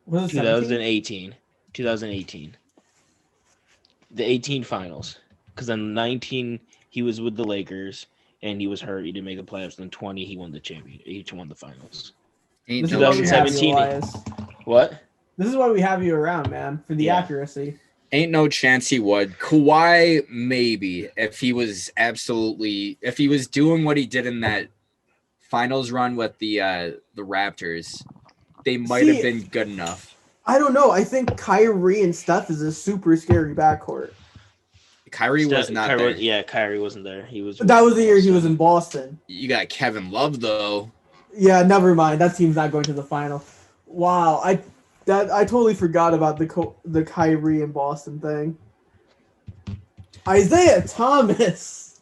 Was it 17? 2018. The 18 finals. Because then 19 he was with the Lakers and he was hurt. He didn't make the playoffs. Then 20 he won the champion. He won the finals. ain't This is no why we have you, 2017. Elias. What? This is why we have you around, man, for the Yeah. accuracy. Ain't no chance he would. Kawhi, maybe, if he was doing what he did in that finals run with the Raptors, they might See, have been good enough. I don't know. I think Kyrie and Steph is a super scary backcourt. Kyrie was not there. Yeah, Kyrie wasn't there. He was. That was the year he was in Boston. You got Kevin Love though. Yeah, never mind. That team's not going to the final. Wow, I totally forgot about the Kyrie and Boston thing. Isaiah Thomas.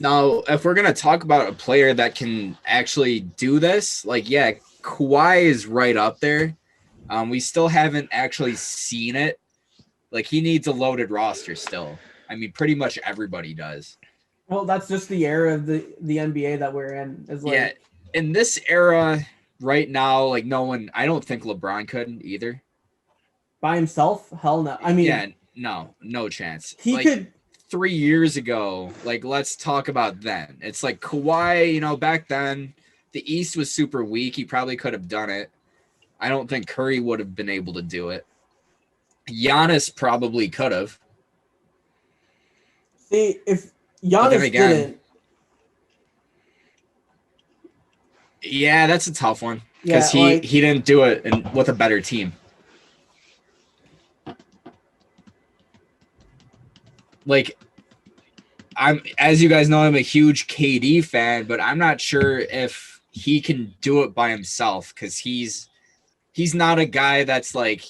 Now, if we're gonna talk about a player that can actually do this, like yeah, Kawhi is right up there. We still haven't actually seen it. Like he needs a loaded roster still. I mean, pretty much everybody does. Well, that's just the era of the NBA that we're in. Is like, Yeah, in this era right now, like no one. I don't think LeBron could either. by himself? Hell no. I mean, Yeah, no chance. he Like, could. 3 years ago, like let's talk about then. It's like Kawhi, back then the East was super weak. He probably could have done it. I don't think Curry would have been able to do it. Giannis probably could have. See, if then Giannis again- didn't, Yeah, that's a tough one yeah, because like, he didn't do it with a better team. Like, as you guys know, I'm a huge KD fan, but I'm not sure if he can do it by himself because he's not a guy that's like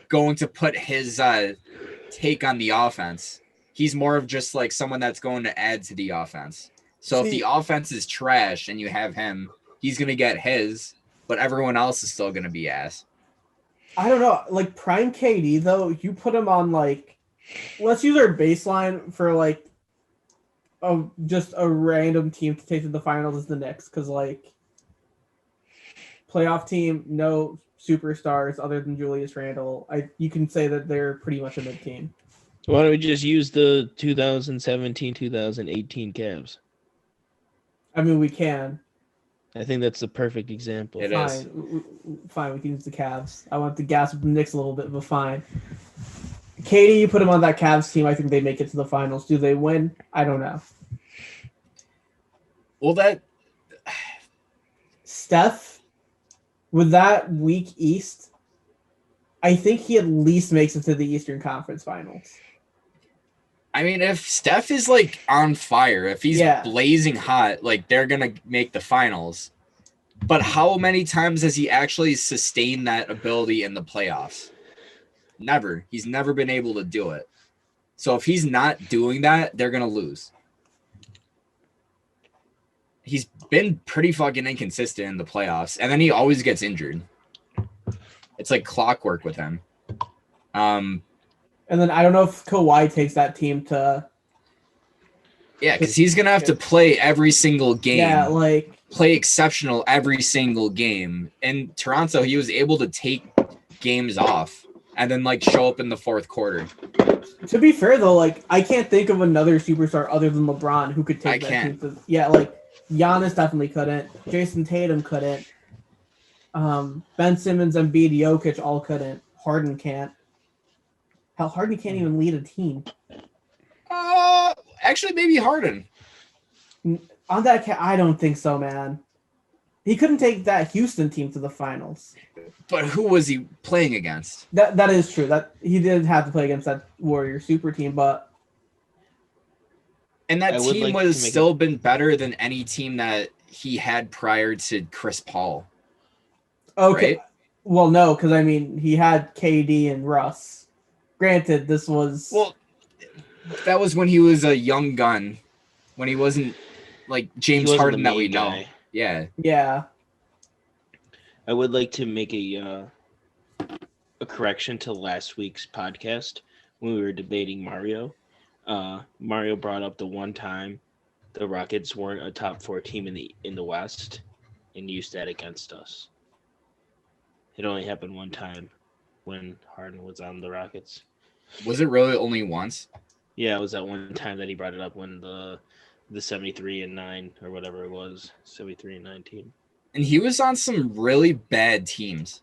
going to put his take on the offense. He's more of just like someone that's going to add to the offense. So if See- the offense is trash and you have him, he's going to get his, but everyone else is still going to be ass. I don't know. Like prime KD though, you put him on like, let's use our baseline for like, just a random team to take to the finals is the Knicks because like, playoff team, no superstars other than Julius Randle. You can say that they're pretty much a mid team. Why don't we just use the 2017-2018 Cavs? I mean, we can. I think that's the perfect example. It is. Fine, we can use the Cavs. I want to gas up the Knicks a little bit, but fine. Katie, you put him on that Cavs team. I think they make it to the finals. Do they win? I don't know. Well, that Steph, with that weak East, I think he at least makes it to the Eastern Conference Finals. I mean, if Steph is like on fire, if he's Yeah. blazing hot, like they're gonna make the finals. But how many times has he actually sustained that ability in the playoffs? Never. He's never been able to do it. So if he's not doing that, they're gonna lose. He's been pretty fucking inconsistent in the playoffs, and then he always gets injured. It's like clockwork with him. And then I don't know if Kawhi takes that team to Yeah, because he's gonna have to play every single game. yeah, like Play exceptional every single game. In Toronto, he was able to take games off and then like show up in the fourth quarter. To be fair though, like I can't think of another superstar other than LeBron who could take I that can't. team to. Yeah, like Giannis definitely couldn't. Jason Tatum couldn't. Ben Simmons, Embiid, Jokic all couldn't. Harden can't. Hell, Harden can't even lead a team. Actually, maybe Harden. On that, I don't think so, man. He couldn't take that Houston team to the finals. But who was he playing against? That is true. That he did have to play against that Warrior super team, but And that I would team like was to make still been better than any team that he had prior to Chris Paul. okay. Right? Well, no, because I mean he had KD and Russ. Granted, this was Well, that was when he was a young gun, when he wasn't like He James wasn't Harden the that we main know. guy. Yeah. yeah. I would like to make a correction to last week's podcast when we were debating Mario. Mario brought up the one time the Rockets weren't a top 4 team in the West and used that against us. It only happened one time when Harden was on the Rockets. Was it really only once? Yeah, it was that one time that he brought it up when the 73-9 or whatever it was, 73-19. And he was on some really bad teams.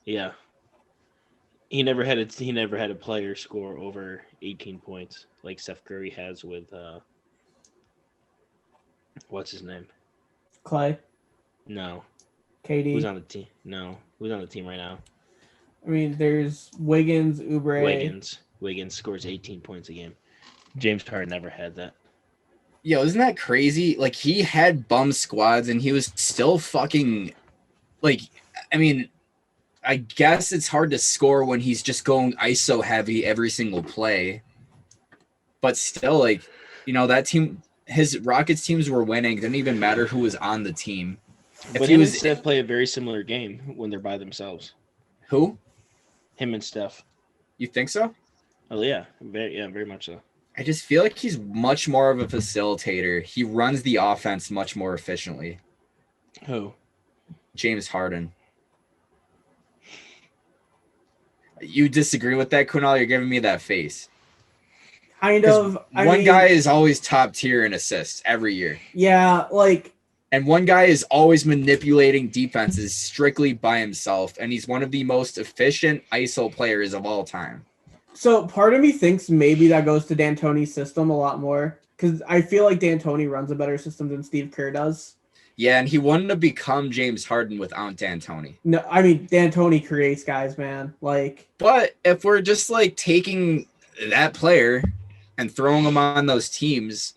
Yeah. He never had a player score over 18 points like Steph Curry has with what's his name? Clay, No. KD. Who's on the team? No. Who's on the team right now? I mean, there's Wiggins, Oubre. Wiggins scores 18 points a game. James Harden never had that. Yo, isn't that crazy? Like, he had bum squads and he was still fucking, like, I mean, I guess it's hard to score when he's just going ISO heavy every single play. But still, like, you know, that team, his Rockets teams were winning. It didn't even matter who was on the team. If But he him was and Steph play a very similar game when they're by themselves. who? Him and Steph. You think so? Oh yeah, very much so. I just feel like he's much more of a facilitator. He runs the offense much more efficiently. Who? James Harden. You disagree with that, Kunal? You're giving me that face. Kind 'Cause of. I one mean, guy is always top tier in assists every year. Yeah, like And one guy is always manipulating defenses strictly by himself. And he's one of the most efficient ISO players of all time. so. Part of me thinks maybe that goes to D'Antoni's system a lot more because I feel like D'Antoni runs a better system than Steve Kerr does. Yeah, and he wouldn't have become James Harden without D'Antoni. No, I mean D'Antoni creates guys, man. Like, But if we're just like taking that player and throwing him on those teams,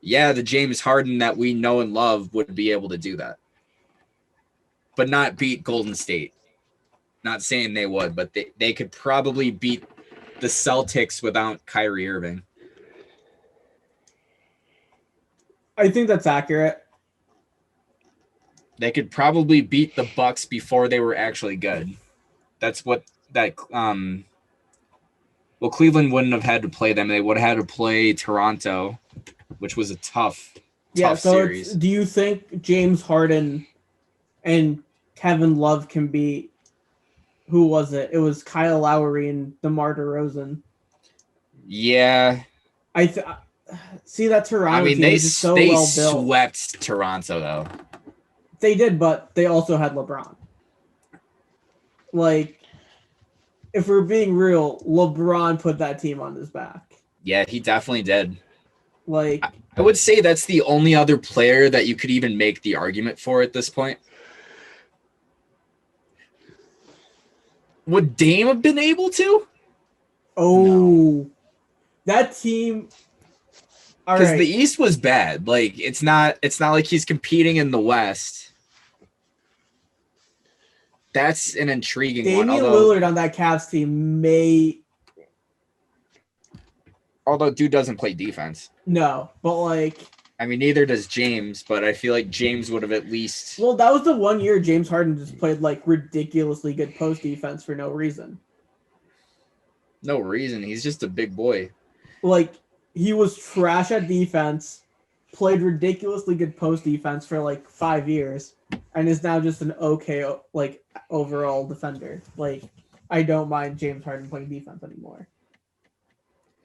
yeah, the James Harden that we know and love would be able to do that. But not beat Golden State. Not saying they would, but they could probably beat the Celtics without Kyrie Irving. I think that's accurate. They could probably beat the Bucks before they were actually good. That's what that well, Cleveland wouldn't have had to play them. They would have had to play Toronto, which was a tough Yeah. So, series. do you think James Harden and Kevin Love can beat? Who was it? It was Kyle Lowry and DeMar DeRozan. Yeah, See that Toronto I mean team they is just so they well built. swept Toronto though. They did, but they also had LeBron. Like, if we're being real, LeBron put that team on his back. Yeah, he definitely did. Like, I would say that's the only other player that you could even make the argument for at this point. Would Dame have been able to? oh, that team. All Because right. the East was bad. Like it's not like he's competing in the West. That's an intriguing one. Damian Lillard on that Cavs team may Although dude doesn't play defense. no, but like, I mean, neither does James, but I feel like James would have at least. well, that was the one year James Harden just played like ridiculously good post defense for no reason. No reason. He's just a big boy. Like, he was trash at defense, played ridiculously good post defense for like 5 years, and is now just an okay like overall defender. Like, I don't mind James Harden playing defense anymore.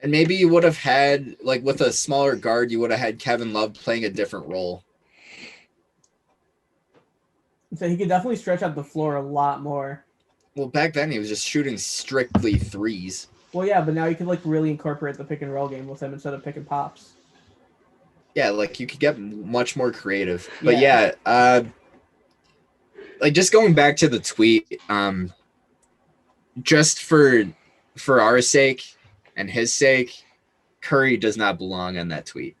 And maybe you would have had, like, with a smaller guard, you would have had Kevin Love playing a different role. So he could definitely stretch out the floor a lot more. Well, back then he was just shooting strictly threes. Well, yeah, but now you could like really incorporate the pick and roll game with him instead of pick and pops. Yeah, like you could get much more creative. But yeah, like just going back to the tweet, just for our sake and his sake, Curry does not belong on that tweet.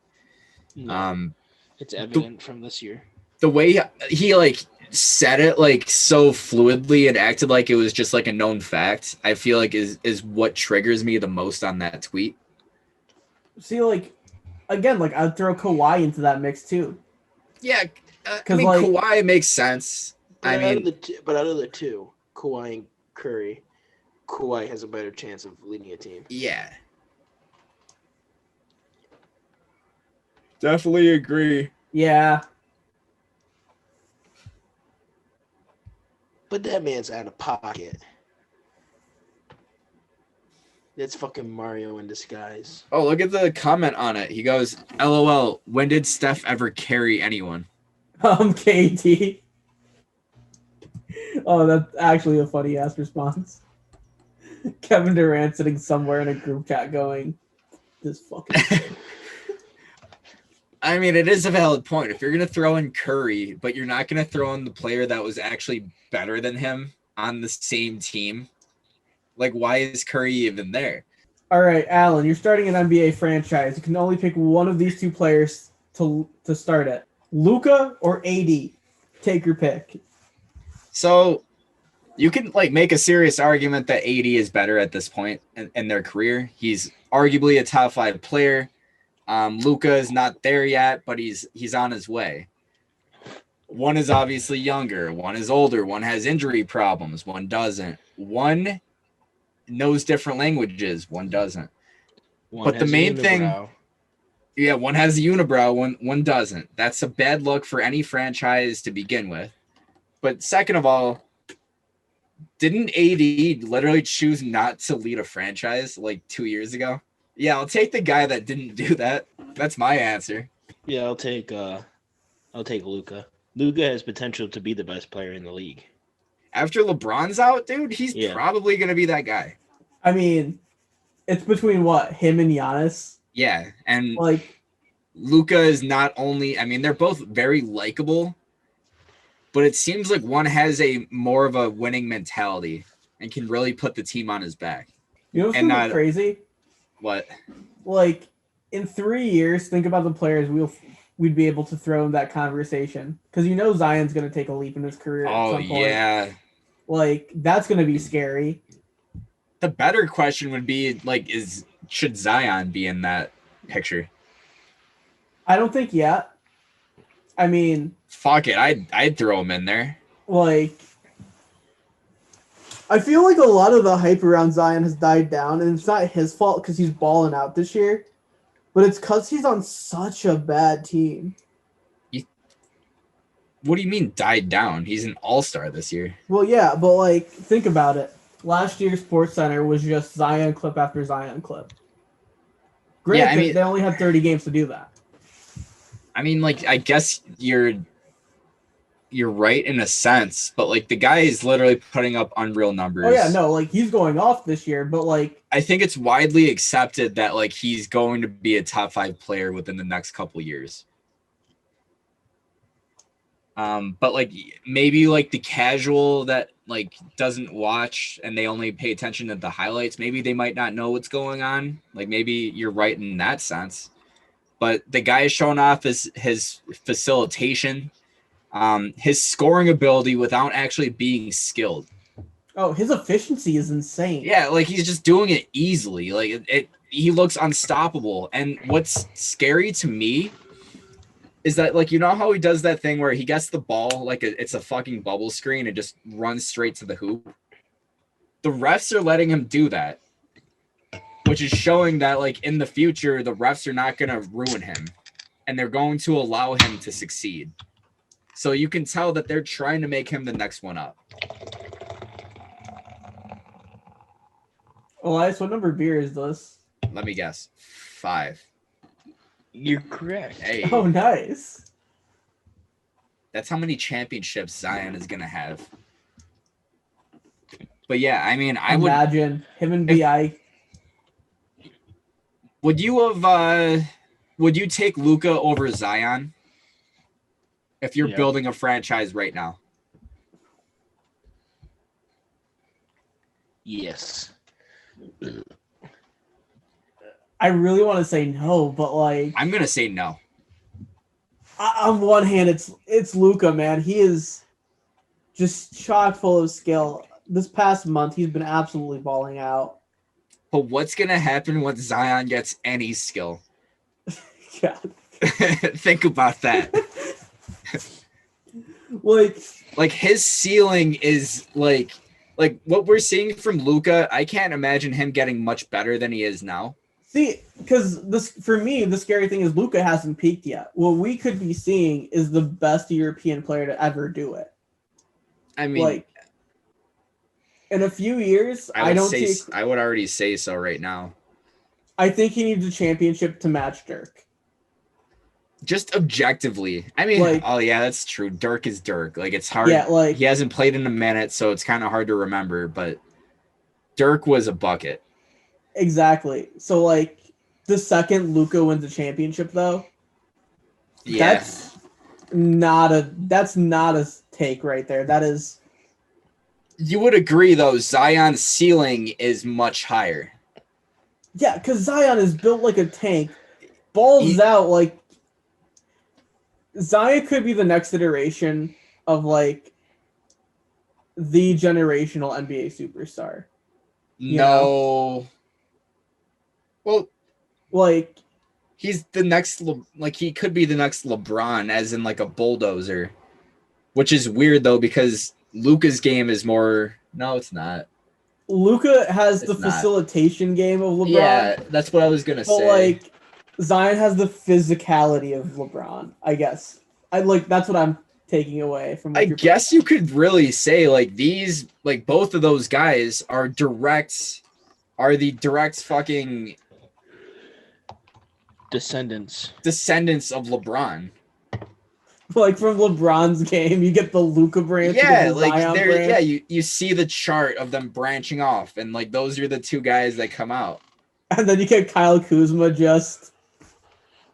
No, it's evident from this year. The way he like said it like so fluidly and acted like it was just like a known fact, I feel like is what triggers me the most on that tweet. See, like, again, like I'd throw Kawhi into that mix too. Yeah, I 'Cause, mean, like- Kawhi makes sense. I mean, Out of the two, Kawhi and Curry, Kawhi has a better chance of leading a team. yeah. Definitely agree. Yeah, But that man's out of pocket. That's fucking Mario in disguise. Oh, look at the comment on it. He goes, LOL, when did Steph ever carry anyone? KD. Oh, that's actually a funny ass response. Kevin Durant sitting somewhere in a group chat going, "This fucking." I mean, it is a valid point. If you're going to throw in Curry, but you're not going to throw in the player that was actually better than him on the same team, like, why is Curry even there? All right, Alan, you're starting an NBA franchise. You can only pick one of these two players to start it. Luka or AD? Take your pick. So you can like make a serious argument that AD is better at this point in their career. He's arguably a top 5 player. Luka is not there yet, but he's on his way. One is obviously younger. One is older. One has injury problems. One doesn't. One knows different languages. One doesn't. But the main thing, yeah, one has a unibrow. One doesn't. That's a bad look for any franchise to begin with. But second of all, didn't AD literally choose not to lead a franchise like 2 years ago? Yeah, I'll take the guy that didn't do that. That's my answer. Yeah, I'll take Luka. Luka has potential to be the best player in the league. After LeBron's out, dude, he's probably going to be that guy. I mean, it's between what, him and Giannis? Yeah, and Like, Luka is not only, I mean, they're both very likable, but it seems like one has a more of a winning mentality and can really put the team on his back. you know what's And really not- crazy? What? Like, in 3 years, think about the players we'd be able to throw in that conversation. Because you know Zion's going to take a leap in his career at Oh, some point. yeah. Like, that's going to be scary. The better question would be, like, should Zion be in that picture? I don't think yet. I mean, Fuck it. I'd throw him in there. like, I feel like a lot of the hype around Zion has died down, and it's not his fault because he's balling out this year, but it's because he's on such a bad team. What do you mean died down? He's an all-star this year. Well, yeah, but like, think about it. Last year's SportsCenter was just Zion clip after Zion clip. Granted, Yeah, I mean- they only had 30 games to do that. I mean, like, I guess you're right in a sense, but like the guy is literally putting up unreal numbers. Oh yeah, no, like he's going off this year, but like, I think it's widely accepted that like he's going to be a top 5 player within the next couple years. But like maybe like the casual that like doesn't watch and they only pay attention to the highlights, maybe they might not know what's going on. Like maybe you're right in that sense. But the guy is showing off his facilitation, his scoring ability without actually being skilled. oh, his efficiency is insane. Yeah, like he's just doing it easily. Like he looks unstoppable. And what's scary to me is that, like, you know how he does that thing where he gets the ball like it's a fucking bubble screen and just runs straight to the hoop? The refs are letting him do that, which is showing that, like, in the future, the refs are not going to ruin him and they're going to allow him to succeed. So you can tell that they're trying to make him the next one up. Elias, what number beer is this? Let me guess. 5. You're correct. Hey, Oh, nice. that's how many championships Zion is gonna have. But yeah, I mean, I would. Imagine him and if- Bi. Would you have? Would you take Luka over Zion if you're Yeah. building a franchise right now? Yes. I really want to say no, but like I'm gonna say no. on one hand, it's Luca, man. He is just chock full of skill. This past month, he's been absolutely balling out. But what's gonna happen when Zion gets any skill? Yeah, Think about that. like His ceiling is like what we're seeing from Luka. I can't imagine him getting much better than he is now. see, because this for me, the scary thing is Luca hasn't peaked yet. What we could be seeing is the best European player to ever do it. I mean, Like in a few years, I don't see. I would already say so right now. I think he needs a championship to match Dirk. Just objectively, I mean, Like- oh yeah, that's true. Dirk is Dirk. Like it's hard. Yeah, like He hasn't played in a minute, so it's kind of hard to remember. But Dirk was a bucket. exactly. So like the second Luca wins a championship, though, Yeah, that's not a take right there. That is you would agree though. Zion's ceiling is much higher. yeah, because Zion is built like a tank, balls out like Zion could be the next iteration of like the generational NBA superstar. You No. Well, Like he's the next, like he could be the next LeBron, as in like a bulldozer, which is weird though because Luka's game is more. No, it's not. Luca has the It's not. facilitation game of LeBron. Yeah, that's what I was gonna But say. like Zion has the physicality of LeBron, I guess. That's what I'm taking away from what I you're guess you could really say like these, like both of those guys are the direct fucking Descendants. descendants of LeBron. like from LeBron's game, you get the Luca branch. Yeah, you get the like Zion they're branch, you see the chart of them branching off, and like those are the two guys that come out. and then you get Kyle Kuzma just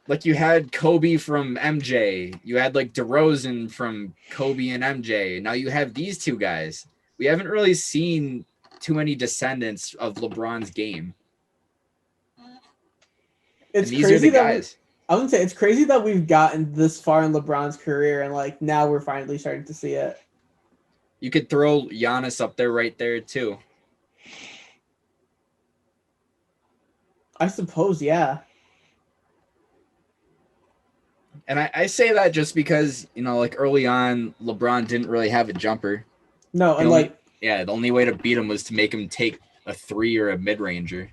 Like you had Kobe from MJ, you had like DeRozan from Kobe and MJ. Now you have these two guys. We haven't really seen too many descendants of LeBron's game. it's And these are crazy the that guys. I wouldn't say it's crazy that we've gotten this far in LeBron's career and like now we're finally starting to see it. You could throw Giannis up there right there too. I suppose, yeah. And I say that just because, you know, like early on, LeBron didn't really have a jumper. No, The and only- like Yeah, the only way to beat him was to make him take a 3 or a mid-ranger.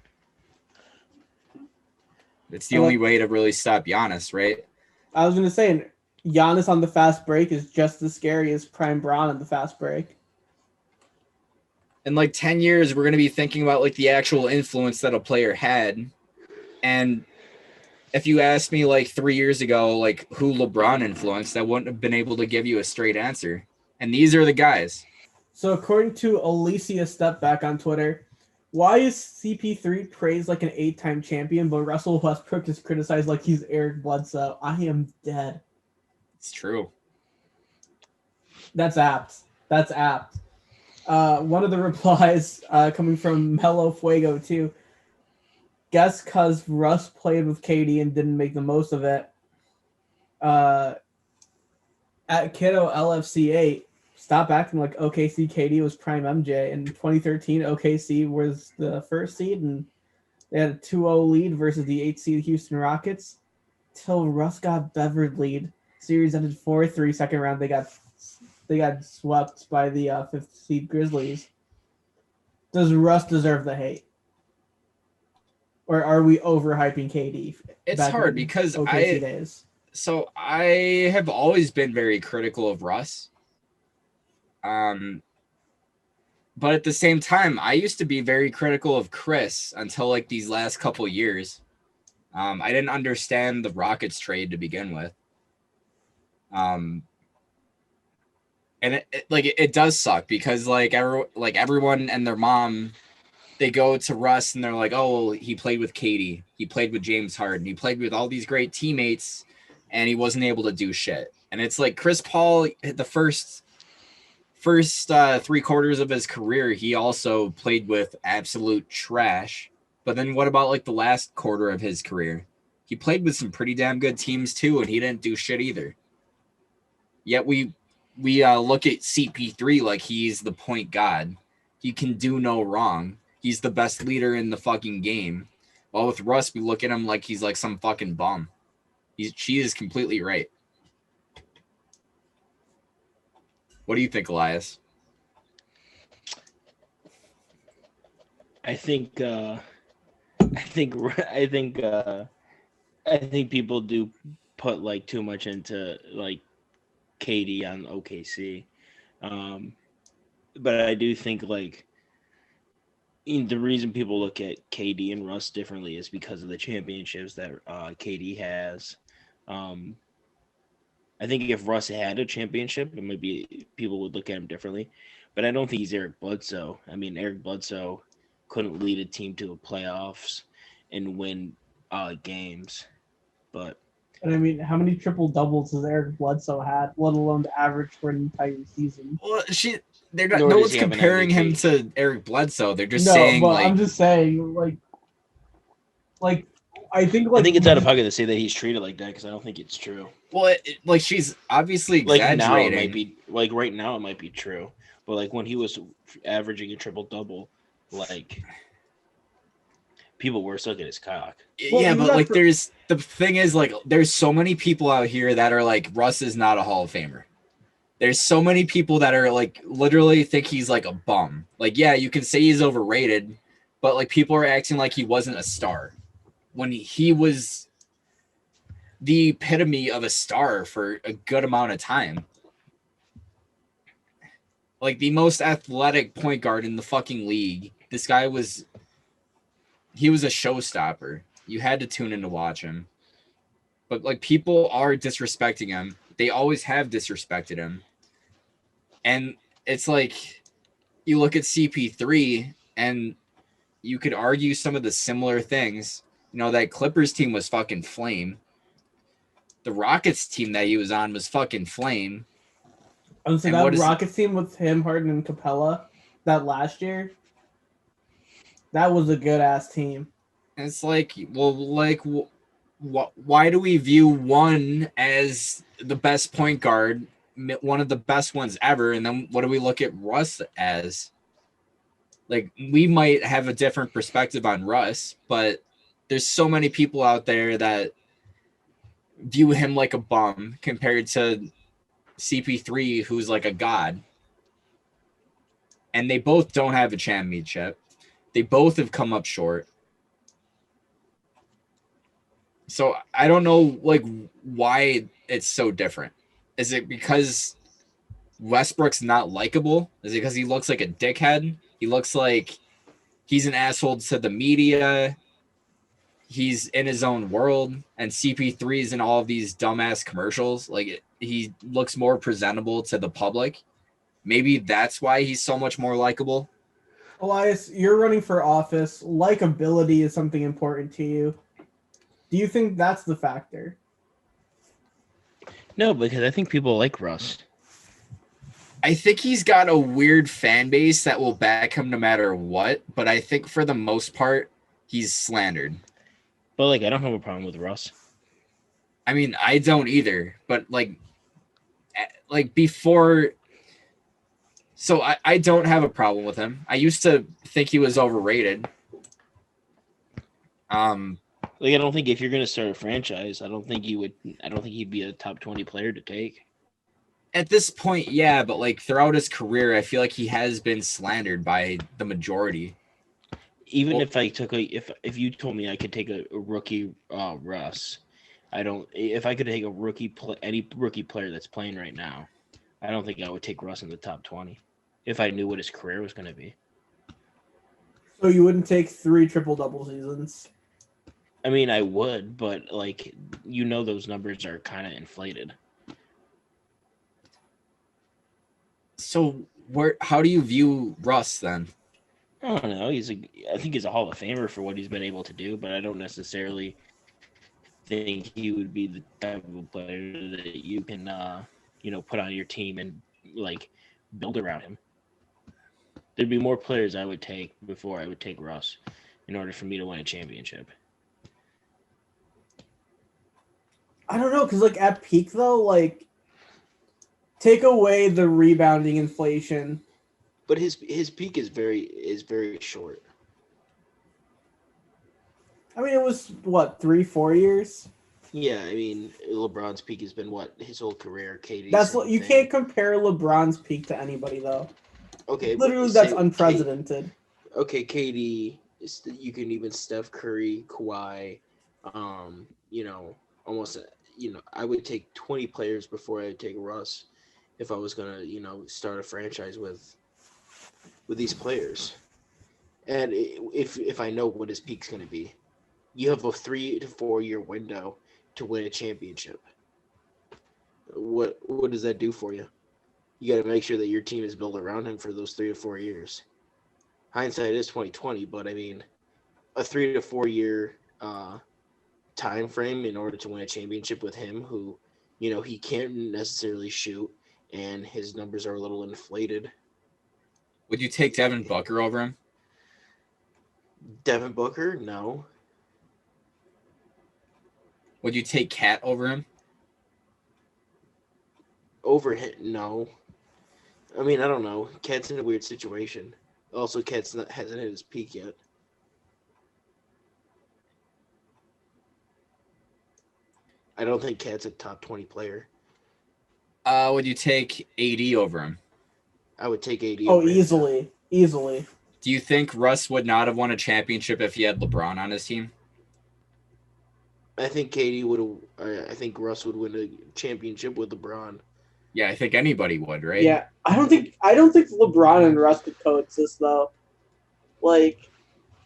It's the And, only like- way to really stop Giannis, right? I was gonna say, Giannis on the fast break is just as scary as Prime Braun on the fast break. In like 10 years, we're going to be thinking about like the actual influence that a player had. And if you asked me like 3 years ago, like who LeBron influenced, I wouldn't have been able to give you a straight answer. And these are the guys. So according to Alicia Stepback on Twitter, why is CP3 praised like an 8-time champion, but Russell Westbrook is criticized like he's Eric Bledsoe? I am dead. It's true. That's apt. That's apt. One of the replies coming from Melo Fuego too. Guess cause Russ played with KD and didn't make the most of it. At Kiddo LFC8, stop acting like OKC KD was prime MJ. In 2013, OKC was the first seed and they had a 2-0 lead versus the 8th seed Houston Rockets. Till Russ got Bevered lead. Series ended 4-3. Second round, they got swept by the 5th seed Grizzlies. Does Russ deserve the hate? Or are we overhyping KD? It's back hard in because OKC days. So I have always been very critical of Russ. But at the same time, I used to be very critical of Chris until like these last couple years. I didn't understand the Rockets trade to begin with. And it does suck because like everyone and their mom, they go to Russ and they're like, oh, well, he played with Katie, he played with James Harden, he played with all these great teammates, and he wasn't able to do shit. And it's like Chris Paul, the first 3/4 of his career, he also played with absolute trash. But then what about like the last quarter of his career? He played with some pretty damn good teams too, and he didn't do shit either. Yet we look at CP3 like he's the point god. He can do no wrong. He's the best leader in the fucking game. While with Russ, we look at him like he's like some fucking bum. She is completely right. What do you think, Elias? I think people do put like too much into like KD on OKC. But I do think like the reason people look at KD and Russ differently is because of the championships that KD has. I think if Russ had a championship, it might be people would look at him differently. But I don't think he's Eric Bledsoe. I mean, Eric Bledsoe couldn't lead a team to a playoffs and win games. But And I mean, how many triple doubles has Eric Bledsoe had, let alone the average for an entire season? Well, no Nor does one's he have an comparing him MVP. to Eric Bledsoe. They're just No, saying but like I'm just saying, like I think I think it's out of pocket to say that he's treated like that because I don't think it's true. well, like she's obviously Like now it exaggerating. might be like right now it might be true, but like when he was averaging a triple double, like people were sucking his cock. Well, Yeah, you but got like for- there's the thing is like there's so many people out here that are like Russ is not a Hall of Famer. There's so many people that are like literally think he's like a bum. Like, yeah, you can say he's overrated, but like people are acting like he wasn't a star when he was the epitome of a star for a good amount of time. Like the most athletic point guard in the fucking league. This guy was a showstopper. You had to tune in to watch him. But like people are disrespecting him. They always have disrespected him. And it's like you look at CP3 and you could argue some of the similar things. You know, that Clippers team was fucking flame. The Rockets team that he was on was fucking flame. I would say And what that is- Rockets team with him, Harden, and Capella, that last year, that was a good ass team. And it's like, well, like, why do we view one as the best point guard, one of the best ones ever, and then what do we look at Russ as? Like, we might have a different perspective on Russ, but there's so many people out there that view him like a bum compared to CP3, who's like a god. And they both don't have a championship. They both have come up short. So I don't know like why it's so different. Is it because Westbrook's not likable? Is it because he looks like a dickhead? He looks like he's an asshole to the media. He's in his own world, and CP3 is in all of these dumbass commercials. Like he looks more presentable to the public. Maybe that's why he's so much more likable. Elias, you're running for office. Likability is something important to you. Do you think that's the factor? No, because I think people like Russ. I think he's got a weird fan base that will back him no matter what, but I think for the most part, he's slandered. But like I don't have a problem with Russ. I mean, I don't either, but like before. So I don't have a problem with him. I used to think he was overrated. Like I don't think if you're gonna start a franchise, I don't think he'd be a top 20 player to take. At this point, yeah, but like throughout his career, I feel like he has been slandered by the majority. Even Well- if I took if you told me I could take a rookie Russ, if I could take any rookie player that's playing right now, I don't think I would take Russ in the top 20. if I knew what his career was going to be. So you wouldn't take 3 triple-double seasons? I mean, I would, but like those numbers are kind of inflated. So how do you view Russ then? I don't know. I think he's a Hall of Famer for what he's been able to do, but I don't necessarily think he would be the type of player that you can, put on your team and like build around him. There'd be more players I would take before I would take Russ in order for me to win a championship. I don't know, because like at peak though, like take away the rebounding inflation. But his peak is very short. I mean, it was what 3-4 years. Yeah, I mean LeBron's peak has been what his whole career. KD. That's what you can't compare LeBron's peak to anybody though. Okay, Literally, that's unprecedented. Okay, KD. You can even Steph Curry, Kawhi. Almost. I would take 20 players before I would take Russ, if I was gonna, start a franchise with these players. And if I know what his peak's gonna be, you have a 3 to 4 year window to win a championship. What does that do for you? You got to make sure that your team is built around him for those 3 to 4 years. Hindsight is 2020, but I mean, a 3 to 4 year time frame in order to win a championship with him, who, he can't necessarily shoot, and his numbers are a little inflated. Would you take Devin Booker over him? Devin Booker, no. Would you take Cat over him? Over him, no. I mean, I don't know. Cat's in a weird situation. Also, hasn't hit his peak yet. I don't think Cat's a top 20 player. Would you take AD over him? I would take AD. Oh, easily. Do you think Russ would not have won a championship if he had LeBron on his team? I think KD would have. I think Russ would win a championship with LeBron. Yeah, I think anybody would, right? Yeah, I don't think LeBron and Russ could coexist though. Like,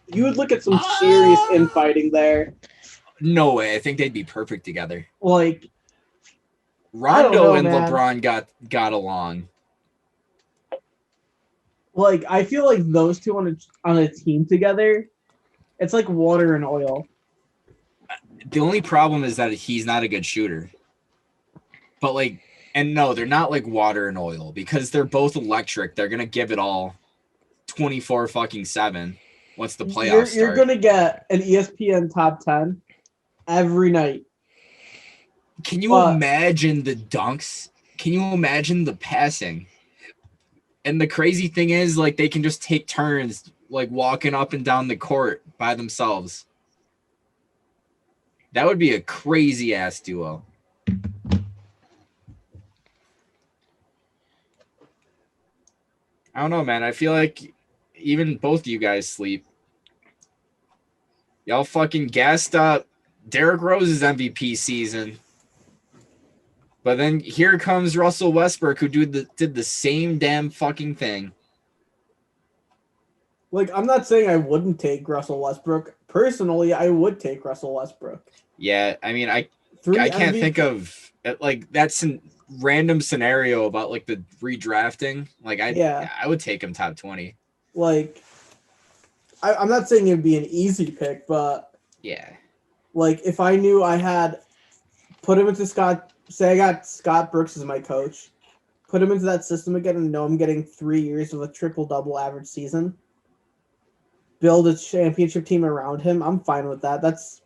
you would look at some serious infighting there. No way. I think they'd be perfect together. Like, Rondo and man. LeBron got along. Like, I feel like those two on a team together, it's like water and oil. The only problem is that he's not a good shooter. But like, and no, they're not like water and oil because they're both electric. They're gonna give it all 24-7 once the playoffs start. You're gonna get an ESPN top 10 every night. Can you imagine the dunks? Can you imagine the passing? And the crazy thing is, like, they can just take turns, like, walking up and down the court by themselves. That would be a crazy-ass duo. I don't know, man. I feel like even both of you guys sleep. Y'all fucking gassed up Derrick Rose's MVP season. But then here comes Russell Westbrook, who did the same damn fucking thing. Like, I'm not saying I wouldn't take Russell Westbrook. Personally, I would take Russell Westbrook. Yeah, I mean, I can't think of, like, that's a random scenario about, like, the redrafting. Like, I would take him top 20. Like, I'm not saying it'd be an easy pick, but yeah, like, if I knew I had put him into say I got Scott Brooks as my coach, put him into that system again and know I'm getting 3 years of a triple-double average season, build a championship team around him, I'm fine with that. That's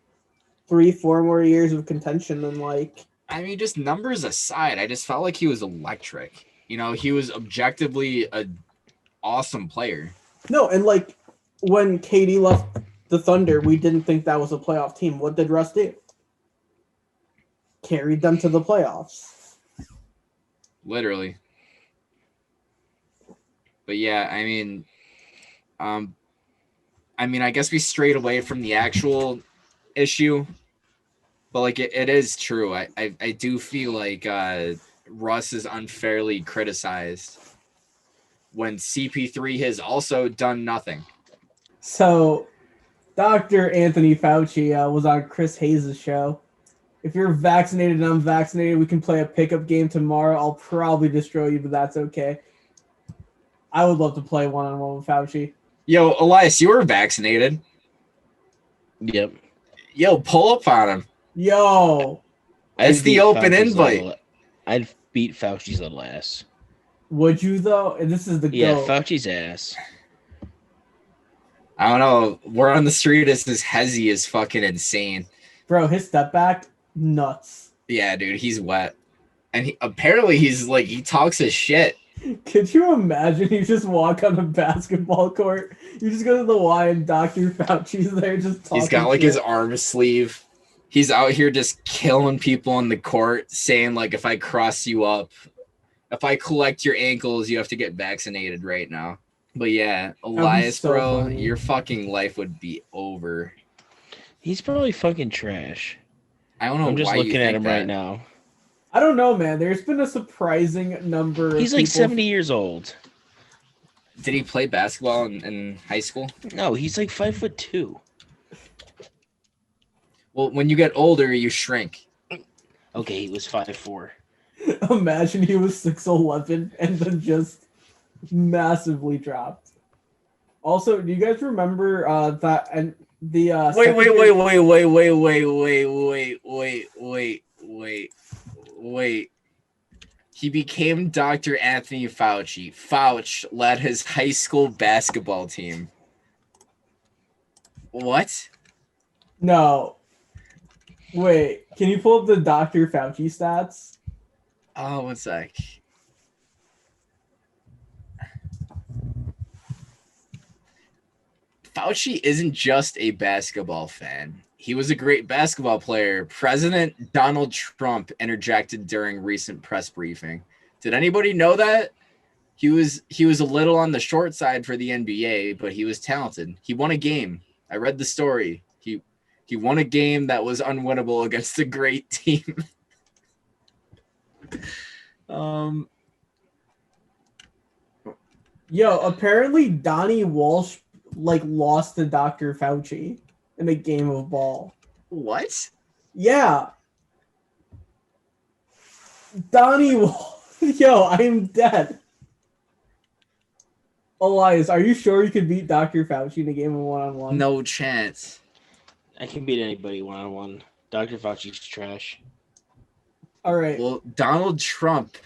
3-4 more years of contention than, like... I mean, just numbers aside, I just felt like he was electric. You know, he was objectively an awesome player. No, and, like, when KD left the Thunder, we didn't think that was a playoff team. What did Russ do? Carried them to the playoffs. Literally. But yeah, I mean, I guess we strayed away from the actual issue, but like it is true. I do feel like Russ is unfairly criticized. when CP3 has also done nothing. So, Dr. Anthony Fauci was on Chris Hayes' show. If you're vaccinated and I'm vaccinated, we can play a pickup game tomorrow. I'll probably destroy you, but that's okay. I would love to play one-on-one with Fauci. Yo, Elias, you were vaccinated. Yep. Yo, pull up on him. Yo, It's I'd the beat open Fauci's invite. I'd beat Fauci's little ass. would you though? And this is the Yeah, GOAT. Fauci's ass. I don't know. We're on the street as this Hezzy is fucking insane. Bro, his step back, nuts. Yeah, dude, he's wet. And apparently he's like, he talks his shit. Could you imagine you just walk on a basketball court? You just go to the Y and Dr. Fauci's there just talking He's got like his shit. arm sleeve. He's out here just killing people on the court, saying like, if I cross you up, if I collect your ankles, you have to get vaccinated right now. But yeah, Elias, so bro, funny. your fucking life would be over. He's probably fucking trash. I don't know. I'm just why you looking at think him that. right now. I don't know, man. There's been a surprising number of He's like people- 70 years old. Did he play basketball in high school? No, he's like 5'2". Well, when you get older, you shrink. Okay, he was 5'4". Imagine he was 6'11" and then just massively dropped. Also, do you guys remember that and the Wait. He became Dr. Anthony Fauci. Fauci led his high school basketball team. What? No. Wait, can you pull up the Dr. Fauci stats? Oh, one sec. Fauci isn't just a basketball fan. He was a great basketball player. President Donald Trump interjected during recent press briefing. Did anybody know that? He was a little on the short side for the NBA, but he was talented. He won a game. I read the story. He won a game that was unwinnable against a great team. Yo, apparently Donnie Walsh lost to Dr. Fauci in a game of ball. What? Yeah. Donnie Walsh. Yo, I am dead. Elias, are you sure you could beat Dr. Fauci in a game of one-on-one? No chance. I can beat anybody one-on-one. Dr. Fauci's trash. All right. Well, Donald Trump,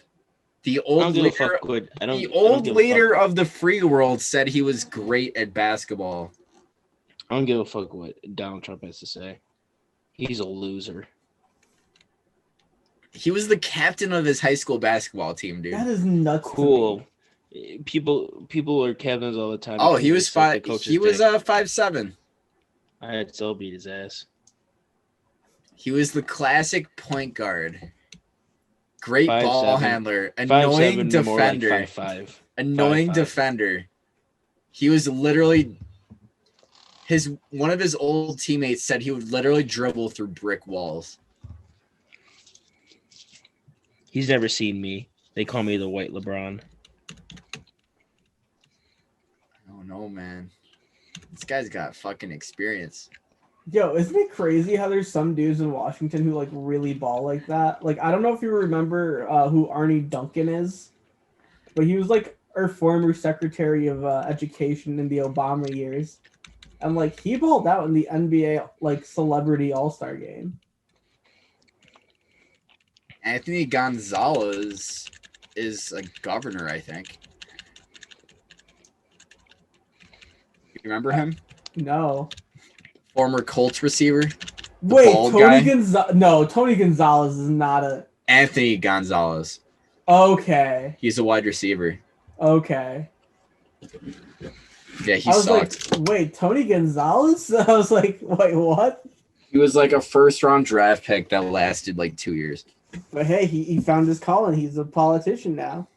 the I old don't give a leader, fuck what I don't. the I don't old give a leader fuck. of the free world, said he was great at basketball. I don't give a fuck what Donald Trump has to say. He's a loser. He was the captain of his high school basketball team, dude. That is nuts. to Cool. me. People are captains all the time. Oh, because he they was suck the five. coach's He was dick. 5'7". I'd still beat his ass. He was the classic point guard. Great 5'7". ball handler, 5'7", annoying more like defender, 5'5". annoying 5'5". defender. He was literally one of his old teammates said he would literally dribble through brick walls. He's never seen me. They call me the White LeBron. Oh no, man. This guy's got fucking experience. Yo, isn't it crazy how there's some dudes in Washington who really ball like that? I don't know if you remember who Arnie Duncan is, but he was our former Secretary of Education in the Obama years, and he balled out in the NBA celebrity All-Star game. Anthony Gonzalez is a governor, I think. You remember him? No, Former Colts receiver. wait, bald Tony guy? Gonzalez. No, Tony Gonzalez is not a. Anthony Gonzalez. Okay, He's a wide receiver. okay. Yeah, he I was sucked. wait, Tony Gonzalez? I was wait, what? He was a first-round draft pick that lasted 2 years. But hey, he found his calling. He's a politician now.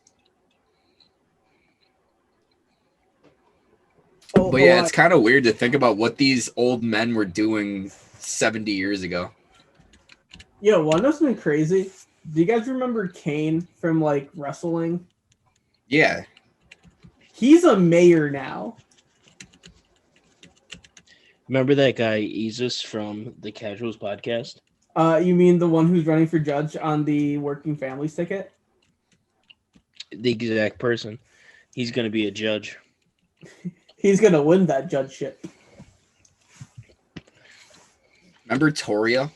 But yeah, it's kind of weird to think about what these old men were doing 70 years ago. Yo, one of something crazy. Do you guys remember Kane from wrestling? Yeah. He's a mayor now. Remember that guy Isis from the Casuals podcast? You mean the one who's running for judge on the Working Families ticket? The exact person. He's going to be a judge. He's gonna win that judgeship. Remember Toria?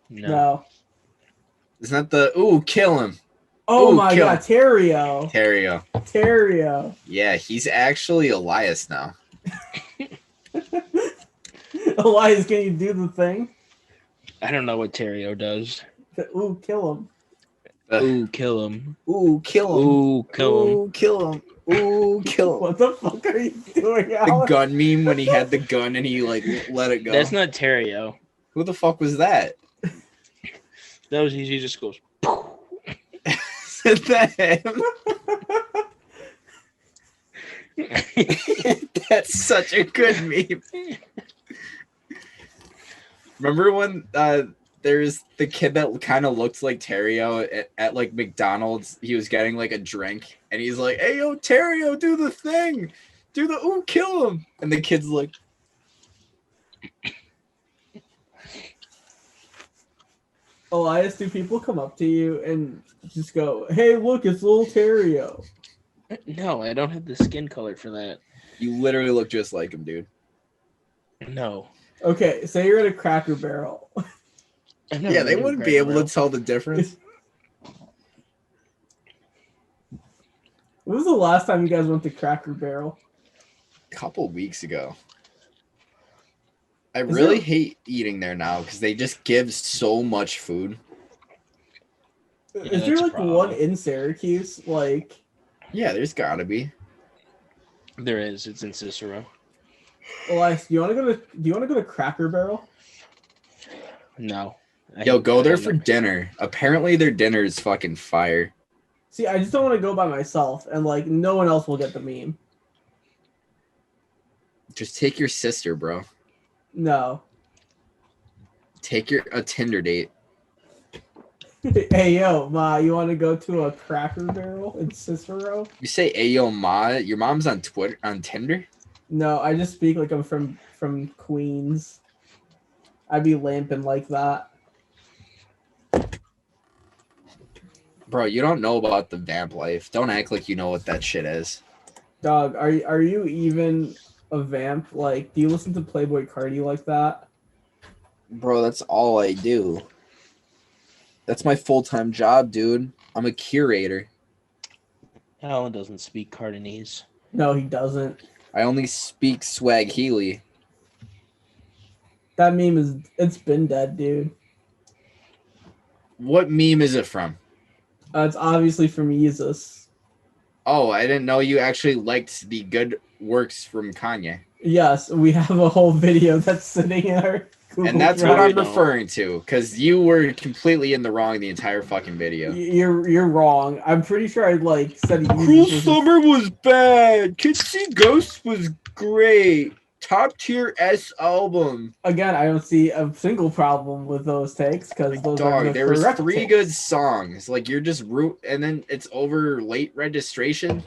No. Isn't that the kill him? Oh Ooh, my kill god, him. Terrio. Terrio. Yeah, he's actually Elias now. Elias, can you do the thing? I don't know what Terrio does. Ooh, kill him. Ooh, kill him. Ooh, kill him. Ooh, kill him. Ooh, kill him. Ooh, kill him. What the fuck are you doing, The Alex? gun meme when he had the gun and he like let it go. That's not Terrio. Who the fuck was that? That was he just goes. Is that him? That's such a good meme. Remember when there's the kid that kind of looked like Terrio at like McDonald's? He was getting like a drink and he's like, "Hey yo, Terrio, do the thing, do the kill him!" And the kid's like, Elias, do people come up to you and just go, "Hey, look, it's little Terrio"? No, I don't have the skin color for that. "You literally look just like him, dude." No. Okay, say you're at a Cracker Barrel. I've never Yeah, they been wouldn't a be Cracker able Barrel. to tell the difference. When was the last time you guys went to Cracker Barrel? Couple weeks ago. I Is really there- hate eating there now because they just give so much food. Yeah, Is there that's a like problem. one in Syracuse? Like, Yeah, there's gotta be. There is. It's in Cicero. Elias, do you want to go to Cracker Barrel? No. I Yo, hate- go I there don't for know. dinner. Apparently their dinner is fucking fire. See, I just don't want to go by myself, and like no one else will get the meme. Just take your sister, bro. No. Take a Tinder date. Hey yo, Ma, you want to go to a Cracker Barrel in Cicero? You say Ayo Ma, your mom's on Twitter on Tinder? No, I just speak like I'm from Queens. I'd be lamping like that. Bro, you don't know about the vamp life. Don't act like you know what that shit is. Dog, are you even a vamp? Like, do you listen to Playboy Cardi like that? Bro, that's all I do. That's my full-time job, dude. I'm a curator. Alan doesn't speak Cardinese. No, he doesn't. I only speak Swahili. That meme it's been dead, dude. What meme is it from? It's obviously from Yeezus. Oh, I didn't know you actually liked the good works from Kanye. Yes, we have a whole video that's sitting in our Google And that's Drive. what I'm don't. referring to, because you were completely in the wrong the entire fucking video. You're wrong. I'm pretty sure I like said Cruel Yeezus was Summer was bad. Kids See Ghosts was great. Top tier S album. Again, I don't see a single problem with those takes because those are Dog, the there was correct 3 takes. good songs. Like you're just and then it's over late registration.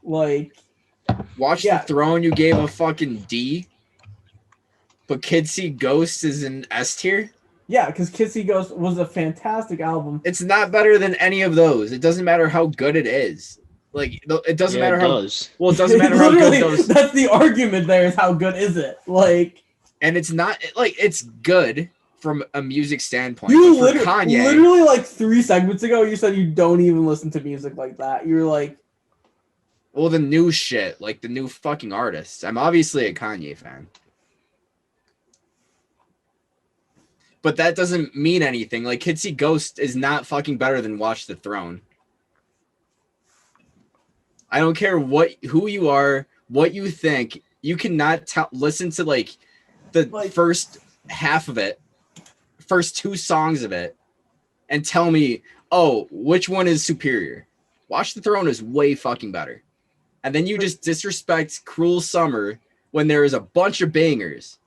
Like, Watch Yeah. the Throne, you gave a fucking D. But Kids See Ghosts is an S tier. yeah, because Kissy Ghost was a fantastic album. It's not better than any of those. It doesn't matter how good it is. Like it doesn't matter it how does. well. It doesn't matter how Literally, good those. that's the argument there is how good is it? Like, And it's not like it's good from a music standpoint. you But for Kanye, literally like 3 segments ago, you said you don't even listen to music like that. You're like, well, the new shit, like the new fucking artists. I'm obviously a Kanye fan. But that doesn't mean anything. Like Kids See Ghost is not fucking better than Watch the Throne. I don't care who you are, what you think. You cannot listen to like the first half of it, first 2 songs of it, and tell me, oh, which one is superior. Watch the Throne is way fucking better. And then you just disrespect Cruel Summer when there is a bunch of bangers.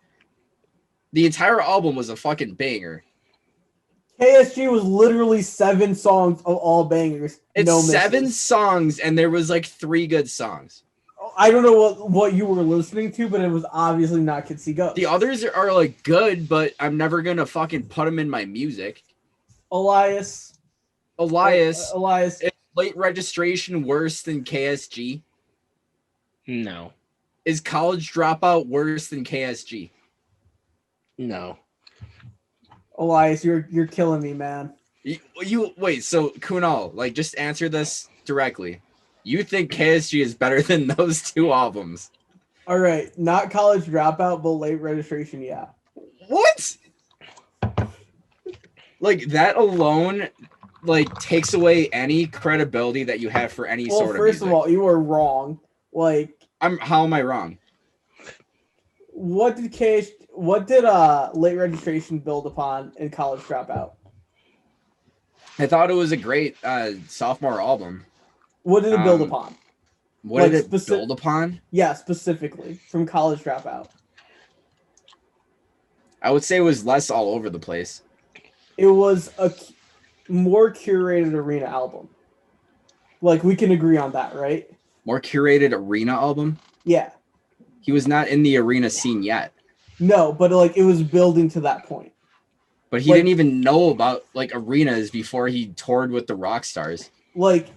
The entire album was a fucking banger. KSG was literally 7 songs of all bangers. It's no 7 misses. songs, and there was like 3 good songs. I don't know what you were listening to, but it was obviously not Kids See Ghosts. The others are like good, but I'm never gonna fucking put them in my music. Elias. Elias, Elias. is Late Registration worse than KSG? No. Is College Dropout worse than KSG? No. Elias, you're killing me, man. You wait, so Kunal, like just answer this directly. You think KSG is better than those 2 albums? All right, not College Dropout, but Late Registration, yeah. What? Like that alone like takes away any credibility that you have for any Well, sort of first music. of all, you were wrong. Like, How am I wrong? what did Late Registration build upon in College Dropout? I thought it was a great sophomore album. What did it build Um, upon? What Like, did it build upon? Yeah, specifically from College Dropout. I would say it was less all over the place. It was a more curated arena album. Like, we can agree on that, right? More curated arena album. Yeah. He was not in the arena scene yet, No, but like it was building to that point. but he Like- didn't even know about like arenas before he toured with the rock stars. Like,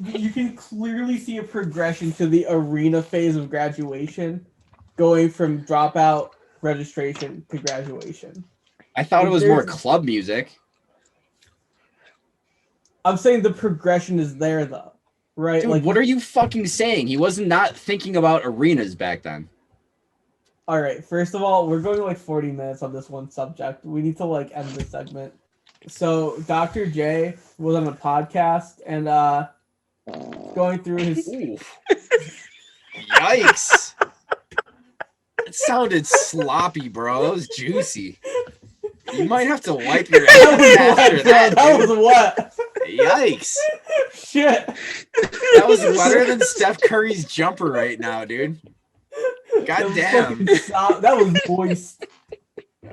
you can clearly see a progression to the arena phase of graduation, going from Dropout, Registration to Graduation. I thought it was more There's- club music. I'm saying the progression is there though, right? Dude, like, what are you fucking saying? He was not thinking about arenas back then. all right, first of all, we're going like 40 minutes on this one subject. We need to like end this segment. So Dr. J was on a podcast and going through his Ooh. Yikes. It sounded sloppy, bro. That was juicy. You might have to wipe your ass after that. that dude. was what? Yikes. Shit. That was wetter than Steph Curry's jumper right now, dude. God was damn. fucking that was moist.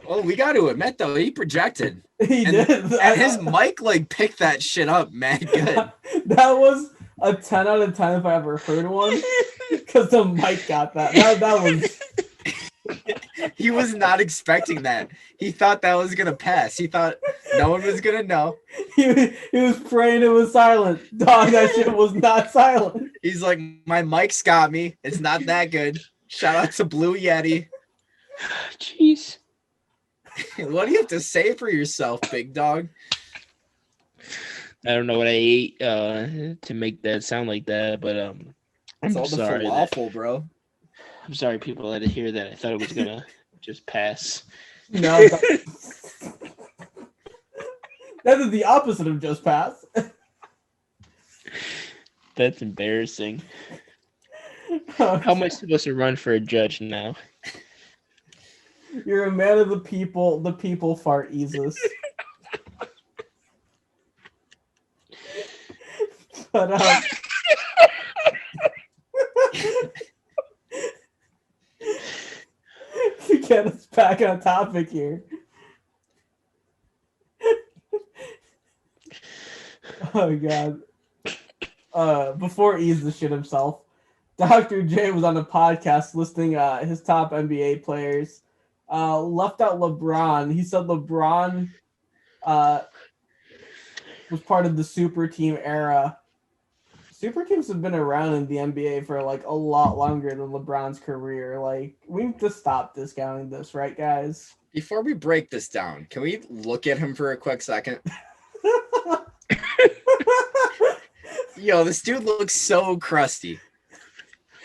Well, we got to admit, though, he projected. He And, did. and his mic, like, picked that shit up, man. Good. That was a 10 out of 10 if I ever heard one. Because the mic got that. That was. He was not expecting that. He thought that was going to pass. He thought no one was going to know. He was praying it was silent. Dog, that shit was not silent. He's like, my mic's got me. It's not that good. Shout out to Blue Yeti. Jeez. What do you have to say for yourself, big dog? I don't know what I ate to make that sound like that, but I'm It's all the sorry. falafel, bro. I'm sorry people had to hear that. I thought it was gonna just pass. No. That is the opposite of just pass. That's embarrassing. How am I supposed to run for a judge now? You're a man of the people. The people fart eases. But to get us back on topic here. Oh god. Before he eats the shit himself, Dr. J was on a podcast listing his top NBA players. Left out LeBron. He said LeBron was part of the super team era. Super teams have been around in the NBA for like a lot longer than LeBron's career. Like, we need to stop discounting this, right, guys? Before we break this down, can we look at him for a quick second? Yo, this dude looks so crusty.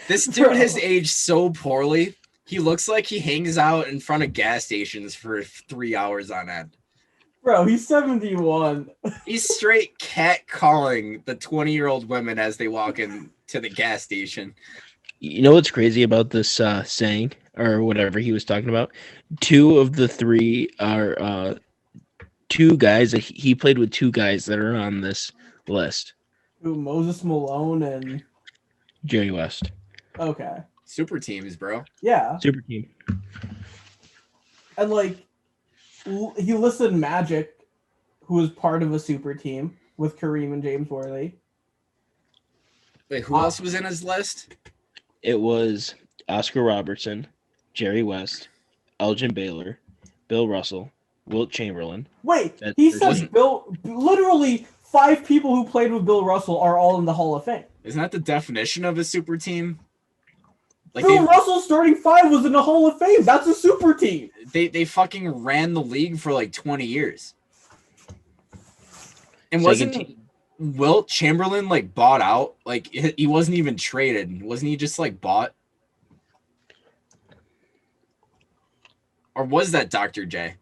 This dude Bro. has aged so poorly. He looks like he hangs out in front of gas stations for 3 hours on end. Bro, he's 71. He's straight catcalling the 20-year-old women as they walk in to the gas station. You know what's crazy about this saying or whatever he was talking about? 2 of the 3 are 2 guys. He played with 2 guys that are on this list. Ooh, Moses Malone and Jerry West, okay. Super teams, bro. Yeah. super team. And like he listed Magic, who was part of a super team with Kareem and James Worthy. Wait, who else was in his list? It was Oscar Robertson, Jerry West, Elgin Baylor, Bill Russell, Wilt Chamberlain. Wait, That he person- said literally 5 people who played with Bill Russell are all in the Hall of Fame. Isn't that the definition of a super team? Like Bill Russell's starting 5 was in the Hall of Fame. That's a super team. they fucking ran the league for like 20 years. And Second wasn't team. Wilt Chamberlain like bought out? Like he wasn't even traded. Wasn't he just like bought? Or was that Dr. J?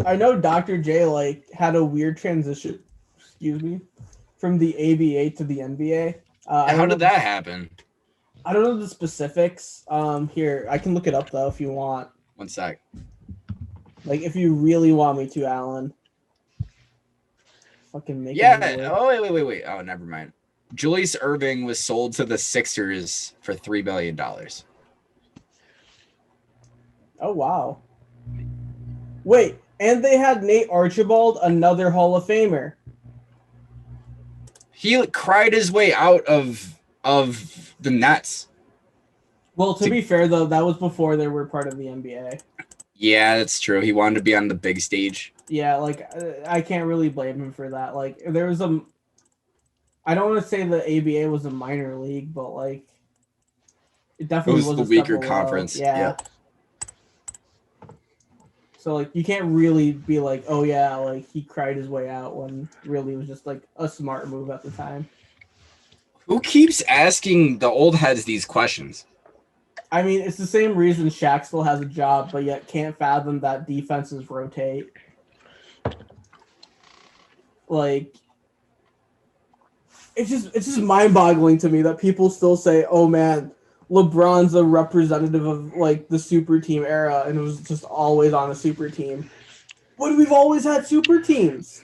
I know Dr. J like had a weird transition, from the ABA to the NBA. I How don't know did that happen? I don't know the specifics. Here, I can look it up though if you want. One sec. Like if you really want me to, Alan. Fucking make it Yeah. work. Oh wait. Oh, never mind. Julius Erving was sold to the Sixers for $3 billion. Oh wow. Wait, and they had Nate Archibald, another Hall of Famer. He cried his way out of the Nets. Well, to be fair though, that was before they were part of the NBA. Yeah, that's true. He wanted to be on the big stage. Yeah, like I can't really blame him for that. Like there was I don't want to say the ABA was a minor league, but like it definitely It was was the a step weaker below. conference. Yeah. Yeah. So like you can't really be like, oh yeah, like he cried his way out when really it was just like a smart move at the time. Who keeps asking the old heads these questions? I mean, it's the same reason Shaq still has a job, but yet can't fathom that defenses rotate. Like, it's just mind-boggling to me that people still say, "Oh man, LeBron's a representative of like the super team era, and it was just always on a super team." But we've always had super teams.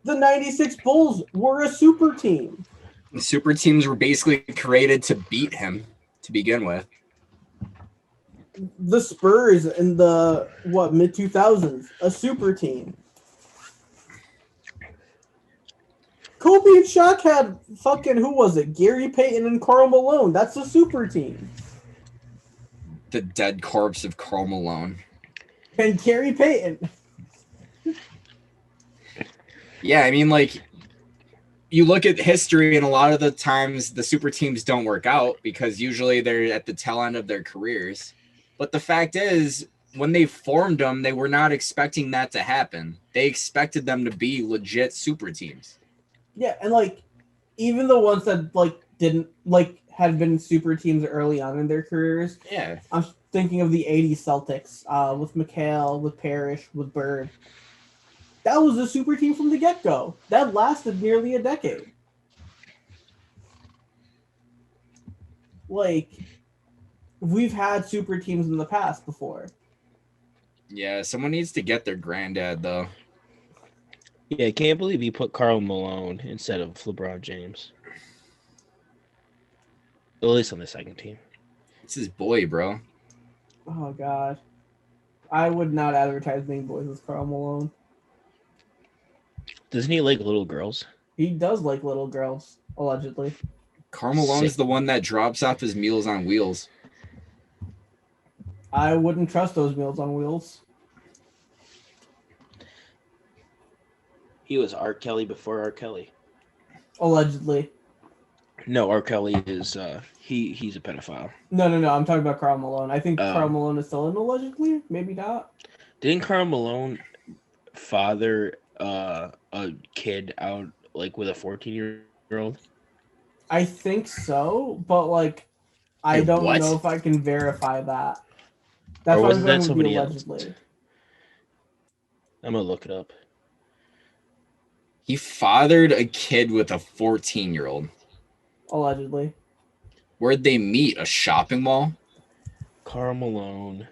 The '96 Bulls were a super team. The super teams were basically created to beat him to begin with. The Spurs in the mid 2000s, a super team. Kobe and Shaq had fucking who was it? Gary Payton and Karl Malone. That's a super team. The dead corpse of Karl Malone. And Gary Payton. Yeah, I mean, like, you look at history, and a lot of the times the super teams don't work out because usually they're at the tail end of their careers. But the fact is, when they formed them, they were not expecting that to happen. They expected them to be legit super teams. Yeah, and like even the ones that like didn't like had been super teams early on in their careers. Yeah. I'm thinking of the '80s Celtics with McHale, with Parrish, with Bird. That was a super team from the get-go. That lasted nearly a decade. Like, we've had super teams in the past before. Yeah, someone needs to get their granddad, though. Yeah, I can't believe he put Karl Malone instead of LeBron James. At least on the second team. It's his boy, bro. Oh, God. I would not advertise being boys with Karl Malone. Doesn't he like little girls? He does like little girls, allegedly. Karl Malone's Sick. the one that drops off his Meals on Wheels. I wouldn't trust those Meals on Wheels. He was R. Kelly before R. Kelly. Allegedly. No, R. Kelly is he's a pedophile. No. I'm talking about Karl Malone. I think Oh. Karl Malone is still in allegedly. Maybe not. Didn't Karl Malone father a kid out like with a 14-year-old? I think so, but like, I Wait, don't what? know if I can verify that. That's Or why wasn't I'm that going with the somebody else? allegedly. I'm gonna look it up. He fathered a kid with a 14-year-old. Allegedly. Where'd they meet? A shopping mall? Karl Malone.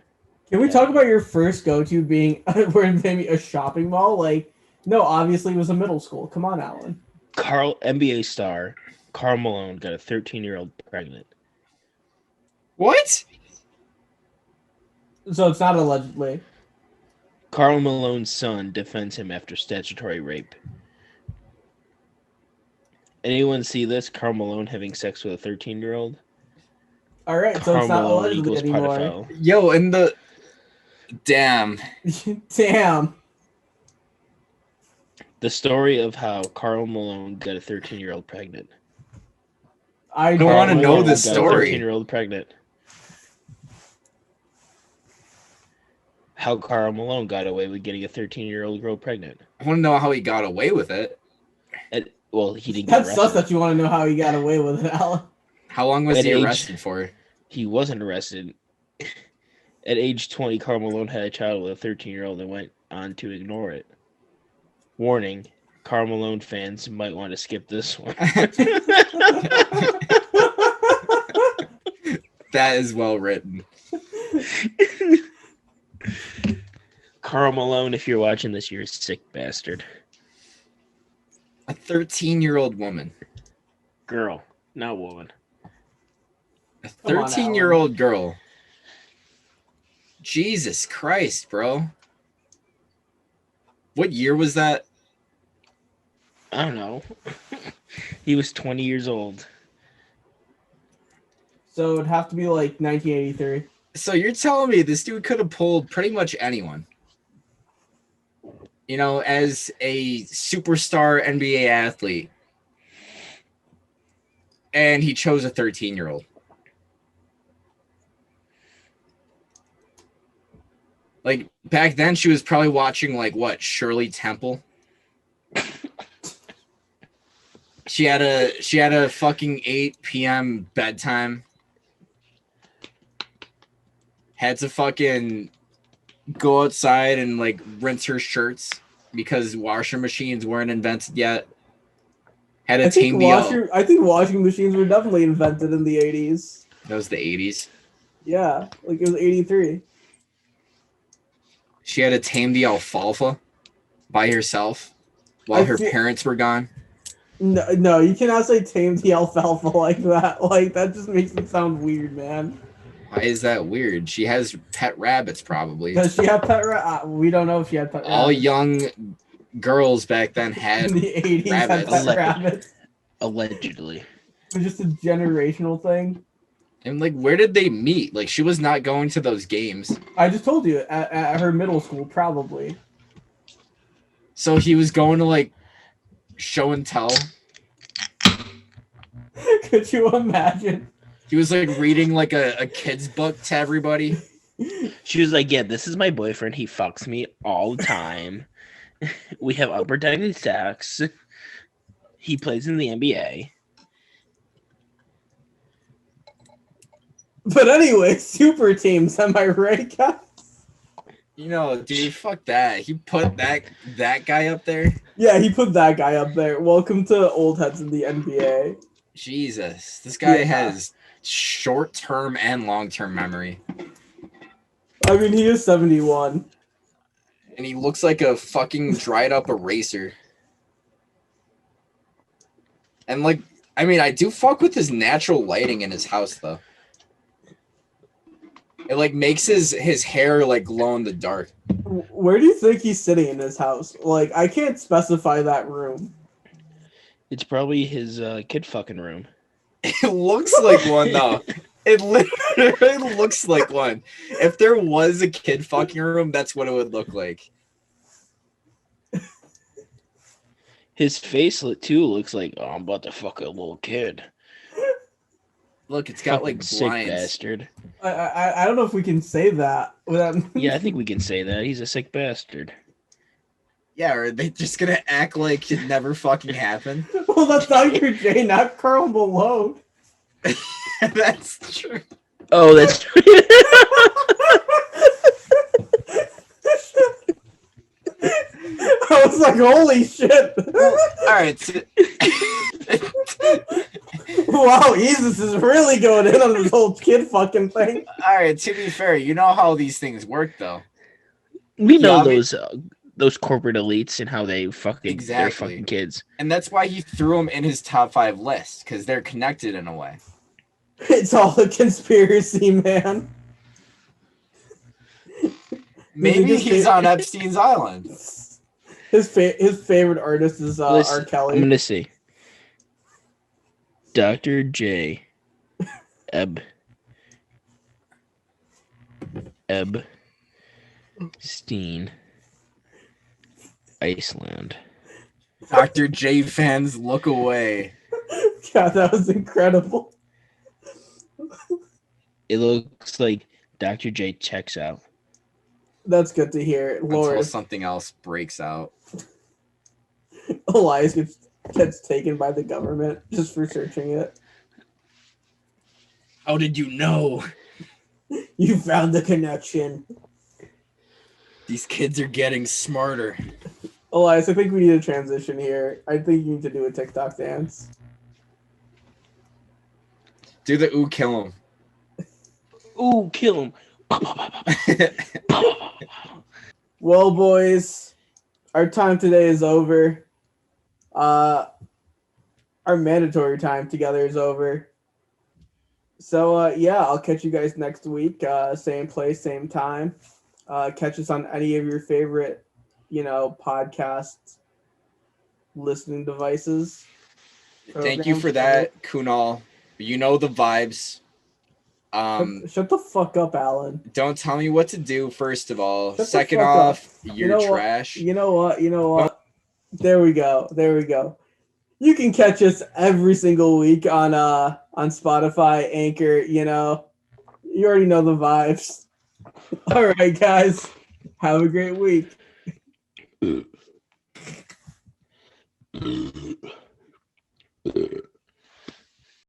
Can we talk about your first go-to being where maybe a shopping mall? Like, no, obviously it was a middle school. Come on, Alan. NBA star Karl Malone got a 13-year-old pregnant. What? So it's not allegedly. Karl Malone's son defends him after statutory rape. Anyone see this? Karl Malone having sex with a 13-year-old? All right, so Karl it's not Malone allegedly equals anymore. pedophile. Yo, and the damn. Damn. The story of how Karl Malone got a 13-year-old pregnant. I don't wanna Karl know Malone the got a story. 13-year-old pregnant. How Karl Malone got away with getting a 13-year-old girl pregnant. I want to know how he got away with it. Well, he didn't get That's sus arrested. that you want to know how he got away with it, Alan. How long was At he age- arrested for? He wasn't arrested. At age 20, Karl Malone had a child with a 13-year-old and went on to ignore it. Warning, Karl Malone fans might want to skip this one. That is well written. Karl Malone, if you're watching this, you're a sick bastard. A 13-year-old woman. Girl, not woman. A Come on, 13-year-old girl. Jesus Christ, bro. What year was that? I don't know. He was 20 years old. So it'd have to be like 1983. So you're telling me this dude could have pulled pretty much anyone. You know, as a superstar NBA athlete. And he chose a 13-year-old. Like back then she was probably watching like what, Shirley Temple? She had a fucking 8 p.m. bedtime. Had to fucking go outside and like rinse her shirts because washing machines weren't invented yet. Had a I think, team I think washing machines were definitely invented in the 80s. That was the 80s. Yeah, like it was 83. She had to tame the alfalfa by herself while I her feel- parents were gone. No, you cannot say tame the alfalfa like that. Like that just makes it sound weird, man. Why is that weird? She has pet rabbits probably. Because she had we don't know if she had pet All rabbits. young girls back then had in the 80s had rabbits. pet rabbits. Allegedly. It was just a generational thing. And like, where did they meet? Like, she was not going to those games. I just told you at her middle school, probably. So he was going to like show and tell. Could you imagine? He was like reading like a kid's book to everybody. She was like, yeah, this is my boyfriend. He fucks me all the time. We have unprotected sex. He plays in the NBA. But anyway, super teams, am I right, guys? You know, dude, fuck that. He put that guy up there. Yeah, he put that guy up there. Welcome to old heads in the NBA. Jesus, this guy Yeah. has short-term and long-term memory, I mean, he is 71. and he looks like a fucking dried-up eraser. And like, I mean, I do fuck with his natural lighting in his house, though. It like makes his hair like glow in the dark. Where do you think he's sitting in his house? Like, I can't specify that room. It's probably his kid fucking room. It looks like one though. It literally looks like one. If there was a kid fucking room, that's what it would look like. His face too looks like, oh, I'm about to fuck a little kid. Look, it's got Fucking like sick blinds. bastard. I don't know if we can say that without. Yeah, I think we can say that. He's a sick bastard. Yeah, are they just gonna act like it never fucking happened? Well, that's Dr. J, not Karl Malone. That's true. Oh, that's true. I was like, holy shit. All right. Wow, Jesus is really going in on this whole kid fucking thing. All right. To be fair, you know how these things work, though. We know Yeah, I mean- those corporate elites and how they fucking their Exactly. fucking kids. And that's why he threw them in his top 5 list, because they're connected in a way. It's all a conspiracy, man. Maybe he's on Epstein's island. His favorite artist is R. Kelly. I'm gonna see. Dr. J. Epstein, Iceland. Dr. J fans, look away. God, that was incredible. It looks like Dr. J checks out. That's good to hear. Until Lord, something else breaks out. Elias gets taken by the government just for searching it. How did you know? You found the connection. These kids are getting smarter. Elias, I think we need a transition here. I think you need to do a TikTok dance. Do the ooh, kill him. Ooh, kill him. Well, boys, our time today is over. Our mandatory time together is over. So, yeah, I'll catch you guys next week. Same place, same time. Catch us on any of your favorite, podcast listening devices. Thank you for that, Kunal. You know the vibes. Shut the fuck up, Alan. Don't tell me what to do, first of all. Shut the Second fuck off, up. you're trash. You know what? There we go. You can catch us every single week on Spotify, Anchor, You already know the vibes. All right, guys. Have a great week.